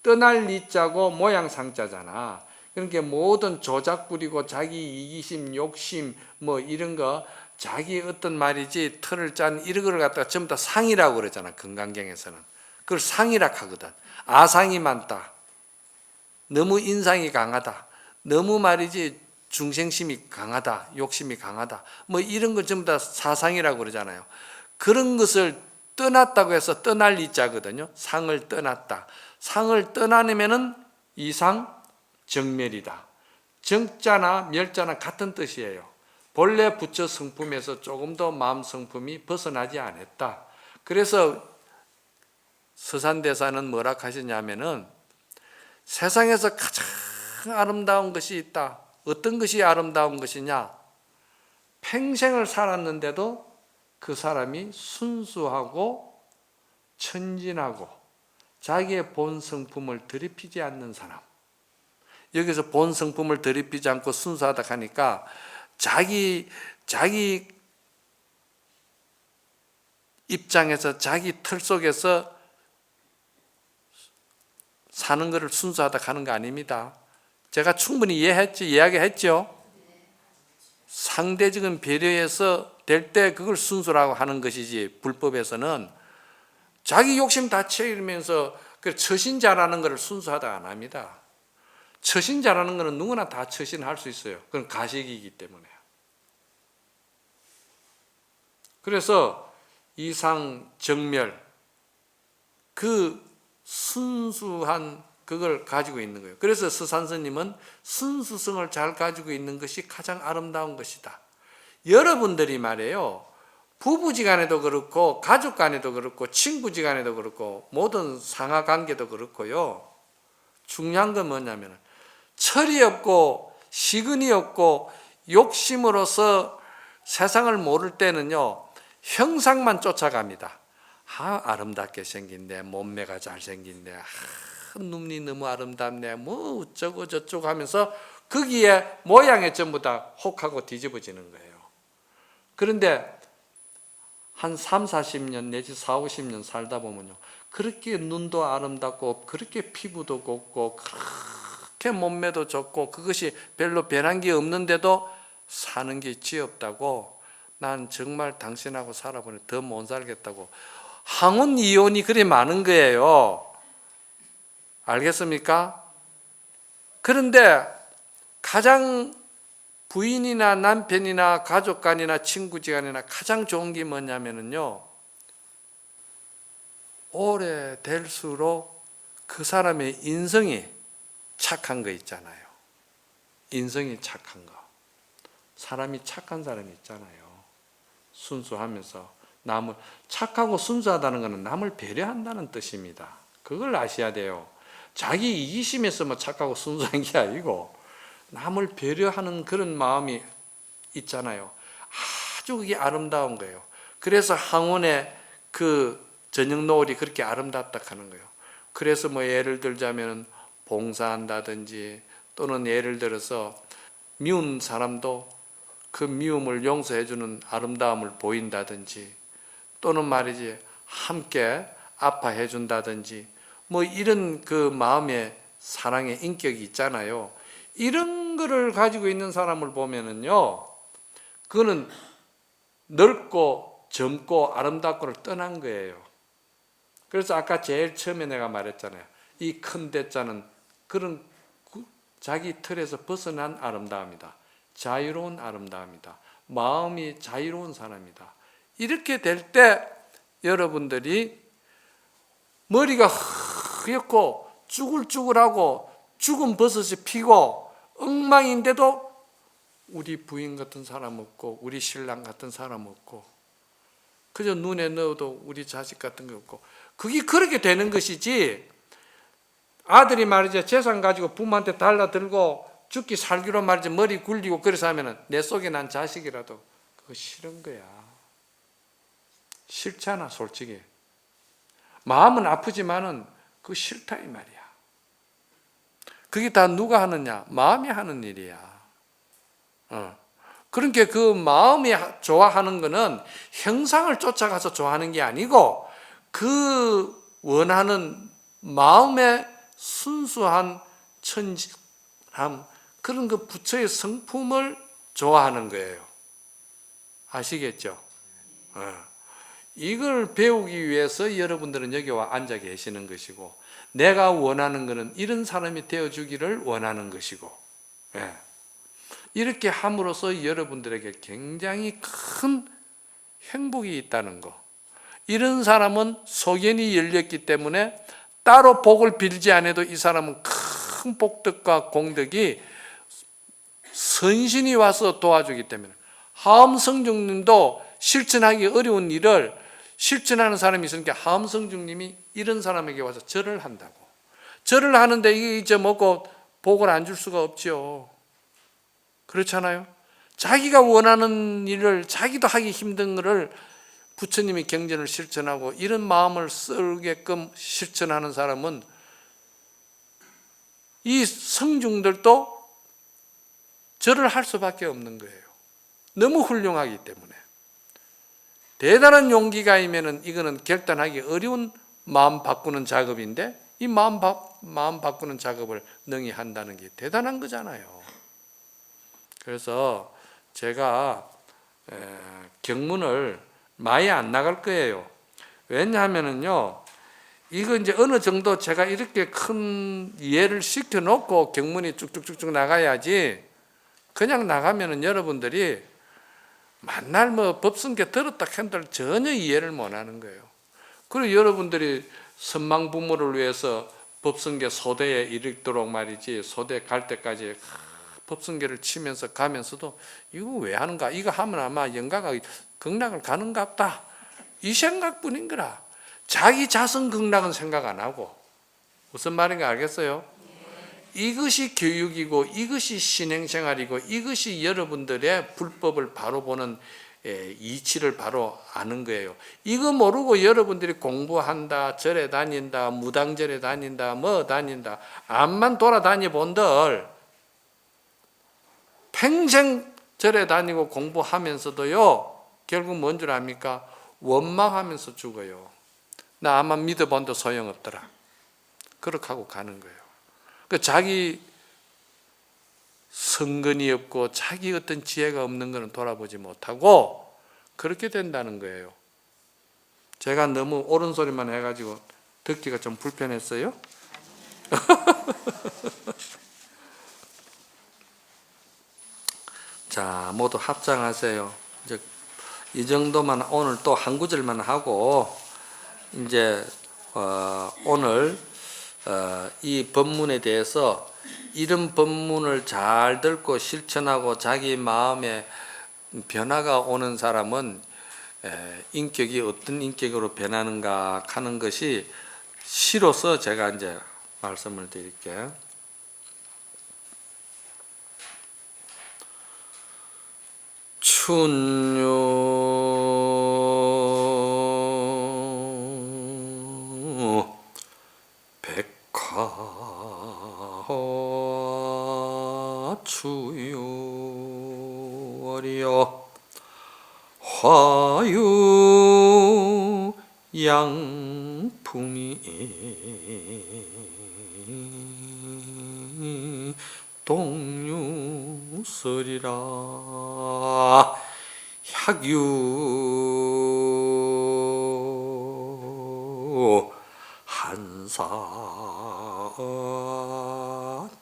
떠날 이자고 모양 상자잖아. 그러니까 모든 조작 부리고 자기 이기심, 욕심 뭐 이런 거, 자기 어떤 말이지 틀을 짠 이런 걸 갖다가 전부 다 상이라고 그러잖아. 건강경에서는 그걸 상이라 하거든. 아상이 많다, 너무 인상이 강하다, 너무 말이지 중생심이 강하다, 욕심이 강하다, 뭐 이런 걸 전부 다 사상이라고 그러잖아요. 그런 것을 떠났다고 해서 떠날 이자거든요. 상을 떠났다. 상을 떠나면은 이상 정멸이다. 정자나 멸자나 같은 뜻이에요. 본래 부처 성품에서 조금 더 마음 성품이 벗어나지 않았다. 그래서 서산대사는 뭐라 하시냐면은 세상에서 가장 아름다운 것이 있다. 어떤 것이 아름다운 것이냐? 평생을 살았는데도 그 사람이 순수하고 천진하고 자기의 본 성품을 더럽히지 않는 사람. 여기서 본 성품을 더럽히지 않고 순수하다 하니까 자기 입장에서 자기 틀 속에서 사는 것을 순수하다 하는 거 아닙니다. 제가 충분히 이야기했죠. 상대적인 배려에서 될 때 그걸 순수라고 하는 것이지, 불법에서는 자기 욕심 다 채우면서 처신자라는 것을 순수하다 안 합니다. 처신자라는 것은 누구나 다 처신할 수 있어요. 그건 가식이기 때문에. 그래서 이상 정멸, 그 순수한 그걸 가지고 있는 거예요. 그래서 서산스님은 순수성을 잘 가지고 있는 것이 가장 아름다운 것이다. 여러분들이 말이에요, 부부지간에도 그렇고 가족간에도 그렇고 친구지간에도 그렇고 모든 상하관계도 그렇고요, 중요한 건 뭐냐면 철이 없고 시근이 없고 욕심으로서 세상을 모를 때는요, 형상만 쫓아갑니다. 아름답게 생긴데, 몸매가 잘생긴데, 눈이 너무 아름답네, 뭐 어쩌고 저쩌고 하면서 거기에 모양에 전부 다 혹하고 뒤집어지는 거예요. 그런데 한 3, 40년 내지 4, 50년 살다 보면요, 그렇게 눈도 아름답고 그렇게 피부도 곱고 그렇게 몸매도 좋고 그것이 별로 변한 게 없는데도 사는 게 지없다고, 난 정말 당신하고 살아보니 더 못 살겠다고 항원 이혼이 그리 많은 거예요. 알겠습니까? 그런데 가장 부인이나 남편이나 가족간이나 친구지간이나 가장 좋은 게 뭐냐면요, 오래 될수록 그 사람의 인성이 착한 거 있잖아요. 인성이 착한 거. 사람이 착한 사람이 있잖아요. 순수하면서 남을, 착하고 순수하다는 것은 남을 배려한다는 뜻입니다. 그걸 아셔야 돼요. 자기 이기심에서 뭐 착하고 순수한 게 아니고 남을 배려하는 그런 마음이 있잖아요. 아주 그게 아름다운 거예요. 그래서 항원의 그 저녁 노을이 그렇게 아름답다 하는 거예요. 그래서 뭐 예를 들자면 봉사한다든지, 또는 예를 들어서 미운 사람도 그 미움을 용서해주는 아름다움을 보인다든지, 또는 말이지 함께 아파해 준다든지, 뭐 이런 그 마음의 사랑의 인격이 있잖아요. 이런 거를 가지고 있는 사람을 보면은요, 그거는 넓고 젊고 아름답고를 떠난 거예요. 그래서 아까 제일 처음에 내가 말했잖아요. 이 큰 대자는 그런 자기 틀에서 벗어난 아름다움이다. 자유로운 아름다움이다. 마음이 자유로운 사람이다. 이렇게 될 때 여러분들이 머리가 흐옇고 쭈글쭈글하고 죽은 버섯이 피고 엉망인데도 우리 부인 같은 사람 없고 우리 신랑 같은 사람 없고 그저 눈에 넣어도 우리 자식 같은 거 없고, 그게 그렇게 되는 것이지, 아들이 말이죠, 재산 가지고 부모한테 달라들고 죽기 살기로 말이죠, 머리 굴리고 그래서 하면은 내 속에 난 자식이라도 그거 싫은 거야. 싫잖아, 솔직히. 마음은 아프지만은 그거 싫다 이 말이야. 그게 다 누가 하느냐? 마음이 하는 일이야. 그러니까 그 마음이 좋아하는 거는 형상을 쫓아가서 좋아하는 게 아니고 그 원하는 마음의 순수한 천진함, 그런 그 부처의 성품을 좋아하는 거예요. 아시겠죠? 이걸 배우기 위해서 여러분들은 여기 와 앉아 계시는 것이고, 내가 원하는 것은 이런 사람이 되어주기를 원하는 것이고, 이렇게 함으로써 여러분들에게 굉장히 큰 행복이 있다는 거, 이런 사람은 소견이 열렸기 때문에 따로 복을 빌지 않아도 이 사람은 큰 복덕과 공덕이 선신이 와서 도와주기 때문에, 하엄성중님도 실천하기 어려운 일을 실천하는 사람이 있으니까 하엄성중님이 이런 사람에게 와서 절을 한다고. 절을 하는데 이게 잊어먹고 복을 안 줄 수가 없죠. 그렇잖아요. 자기가 원하는 일을, 자기도 하기 힘든 것을 부처님이 경전을 실천하고 이런 마음을 쓰게끔 실천하는 사람은 이 성중들도 절을 할 수밖에 없는 거예요. 너무 훌륭하기 때문에. 대단한 용기가 있으면 이거는 결단하기 어려운 마음 바꾸는 작업인데, 이 마음 바꾸는 작업을 능히 한다는 게 대단한 거잖아요. 그래서 제가 경문을 많이 안 나갈 거예요. 왜냐하면요, 이거 이제 어느 정도 제가 이렇게 큰 이해를 시켜놓고 경문이 쭉쭉쭉쭉 나가야지, 그냥 나가면은 여러분들이 만날 법성계 들었다 한들 전혀 이해를 못 하는 거예요. 그리고 여러분들이 선망부모를 위해서 법성계 소대에 이르도록 말이지, 소대 갈 때까지 법성계를 치면서 가면서도 이거 왜 하는가? 이거 하면 아마 영가가 극락을 가는갑다. 이 생각뿐인 거라. 자기 자성 극락은 생각 안 하고. 무슨 말인가 알겠어요? 이것이 교육이고, 이것이 신행생활이고, 이것이 여러분들의 불법을 바로 보는 이치를 바로 아는 거예요. 이거 모르고 여러분들이 공부한다, 절에 다닌다, 무당절에 다닌다, 뭐 다닌다, 암만 돌아다니 본들 평생 절에 다니고 공부하면서도요, 결국 뭔 줄 압니까? 원망하면서 죽어요. 나 암만 믿어본도 소용없더라. 그렇게 하고 가는 거예요. 그 자기 성근이 없고 자기 어떤 지혜가 없는 것은 돌아보지 못하고 그렇게 된다는 거예요. 제가 너무 옳은 소리만 해가지고 듣기가 좀 불편했어요? 자, 모두 합장하세요. 이제 이 정도만, 오늘 또 한 구절만 하고 이제 오늘 이 법문에 대해서, 이런 법문을 잘 듣고 실천하고 자기 마음에 변화가 오는 사람은 인격이 어떤 인격으로 변하는가 하는 것이 시로서 제가 이제 말씀을 드릴게요. 춘유 백화추유월이여 화유 양풍이 동유설이라 학유 한사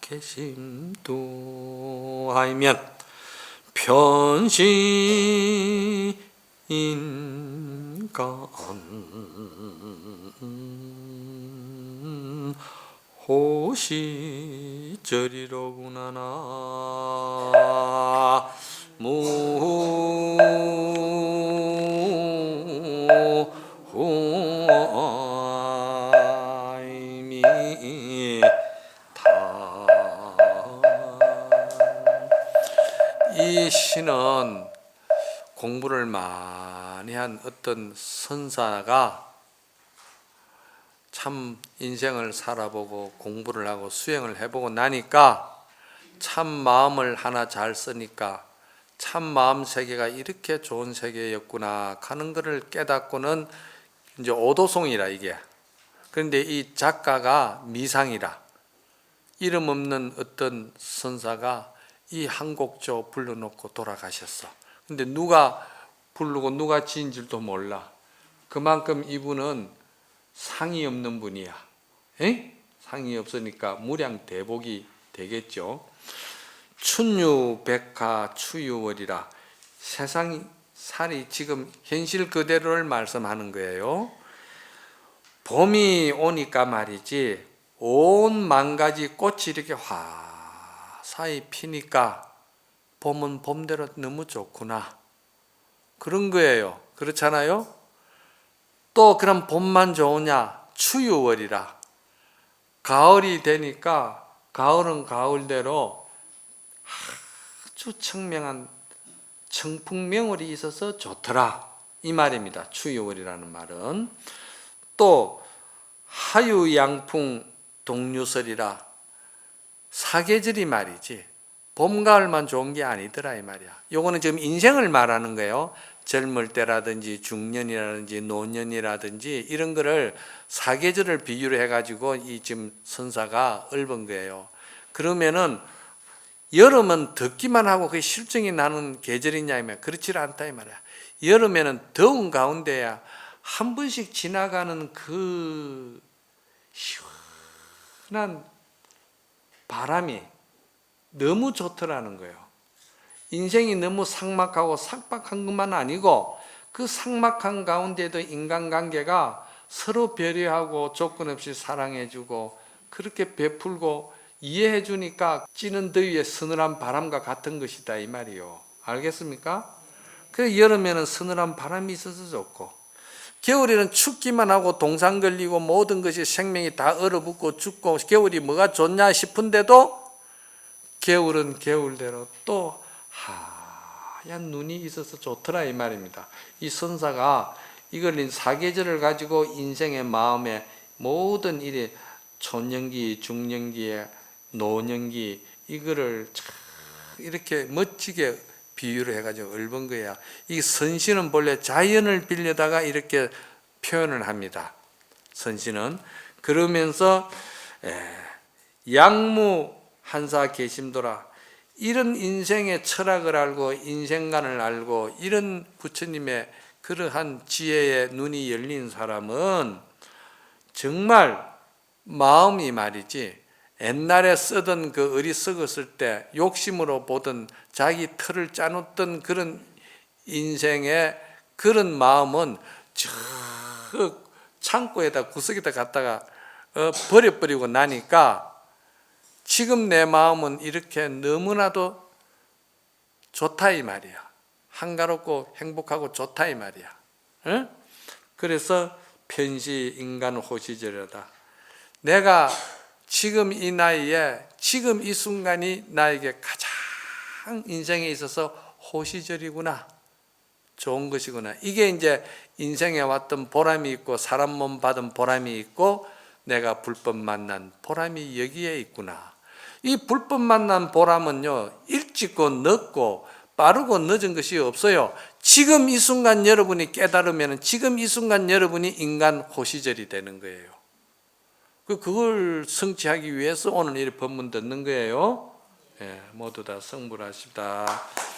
개심도 하이면 편신인간 호시절이로구나. 이 시는 공부를 많이 한 어떤 선사가 참 인생을 살아보고 공부를 하고 수행을 해보고 나니까 참 마음을 하나 잘 쓰니까 참 마음 세계가 이렇게 좋은 세계였구나 하는 것을 깨닫고는 이제 오도송이라 이게. 그런데 이 작가가 미상이라, 이름 없는 어떤 선사가 이 한 곡조 불러놓고 돌아가셨어. 근데 누가 부르고 누가 지은 줄도 몰라. 그만큼 이분은 상이 없는 분이야. 에? 상이 없으니까 무량대복이 되겠죠. 춘유 백화 추유월이라, 살이 지금 현실 그대로를 말씀하는 거예요. 봄이 오니까 말이지 온 만가지 꽃이 이렇게 화사히 피니까 봄은 봄대로 너무 좋구나. 그런 거예요. 그렇잖아요? 또 그럼 봄만 좋으냐? 추유월이라. 가을이 되니까 가을은 가을대로 아주 청명한 청풍명월이 있어서 좋더라. 이 말입니다. 추유월이라는 말은. 또 하유양풍 동류설이라. 사계절이 말이지 봄, 가을만 좋은 게 아니더라 이 말이야. 요거는 지금 인생을 말하는 거예요. 젊을 때라든지 중년이라든지 노년이라든지 이런 거를 사계절을 비유를 해가지고 이 지금 선사가 읊은 거예요. 그러면은 여름은 덥기만 하고 그게 실증이 나는 계절이냐 이면 그렇지 않다 이 말이야. 여름에는 더운 가운데야 한 번씩 지나가는 그 시원한 바람이 너무 좋더라는 거예요. 인생이 너무 삭막하고 삭박한 것만 아니고 그 삭막한 가운데도 인간관계가 서로 배려하고 조건 없이 사랑해주고 그렇게 베풀고 이해해주니까 찌는 더위에 서늘한 바람과 같은 것이다 이 말이요. 알겠습니까? 그래서 여름에는 서늘한 바람이 있어서 좋고 겨울에는 춥기만 하고 동상 걸리고 모든 것이 생명이 다 얼어붙고 죽고 겨울이 뭐가 좋냐 싶은데도 겨울은 겨울대로 또 하얀 눈이 있어서 좋더라 이 말입니다. 이 선사가 이걸 사계절을 가지고 인생의 마음에 모든 일이 촌년기, 중년기에 노년기 이거를 이렇게 멋지게 비유를 해가지고 읊은 거야. 이 선신은 본래 자연을 빌려다가 이렇게 표현을 합니다. 선신은 그러면서 양무 한사 계심도라. 이런 인생의 철학을 알고 인생관을 알고 이런 부처님의 그러한 지혜의 눈이 열린 사람은 정말 마음이 말이지 옛날에 쓰던 그 어리석었을 때 욕심으로 보던 자기 틀을 짜놓던 그런 인생의 그런 마음은 저 창고에다 구석에다 갖다가 버려버리고 나니까 지금 내 마음은 이렇게 너무나도 좋다 이 말이야. 한가롭고 행복하고 좋다 이 말이야. 응? 그래서 편시 인간 호시절이다. 내가 지금 이 나이에 지금 이 순간이 나에게 가장 인생에 있어서 호시절이구나. 좋은 것이구나. 이게 이제 인생에 왔던 보람이 있고 사람 몸 받은 보람이 있고 내가 불법 만난 보람이 여기에 있구나. 이 불법 만난 보람은요 일찍고 늦고 빠르고 늦은 것이 없어요. 지금 이 순간 여러분이 깨달으면 지금 이 순간 여러분이 인간 호시절이 되는 거예요. 그걸 성취하기 위해서 오늘 이 법문 듣는 거예요. 모두 다 성불하시다.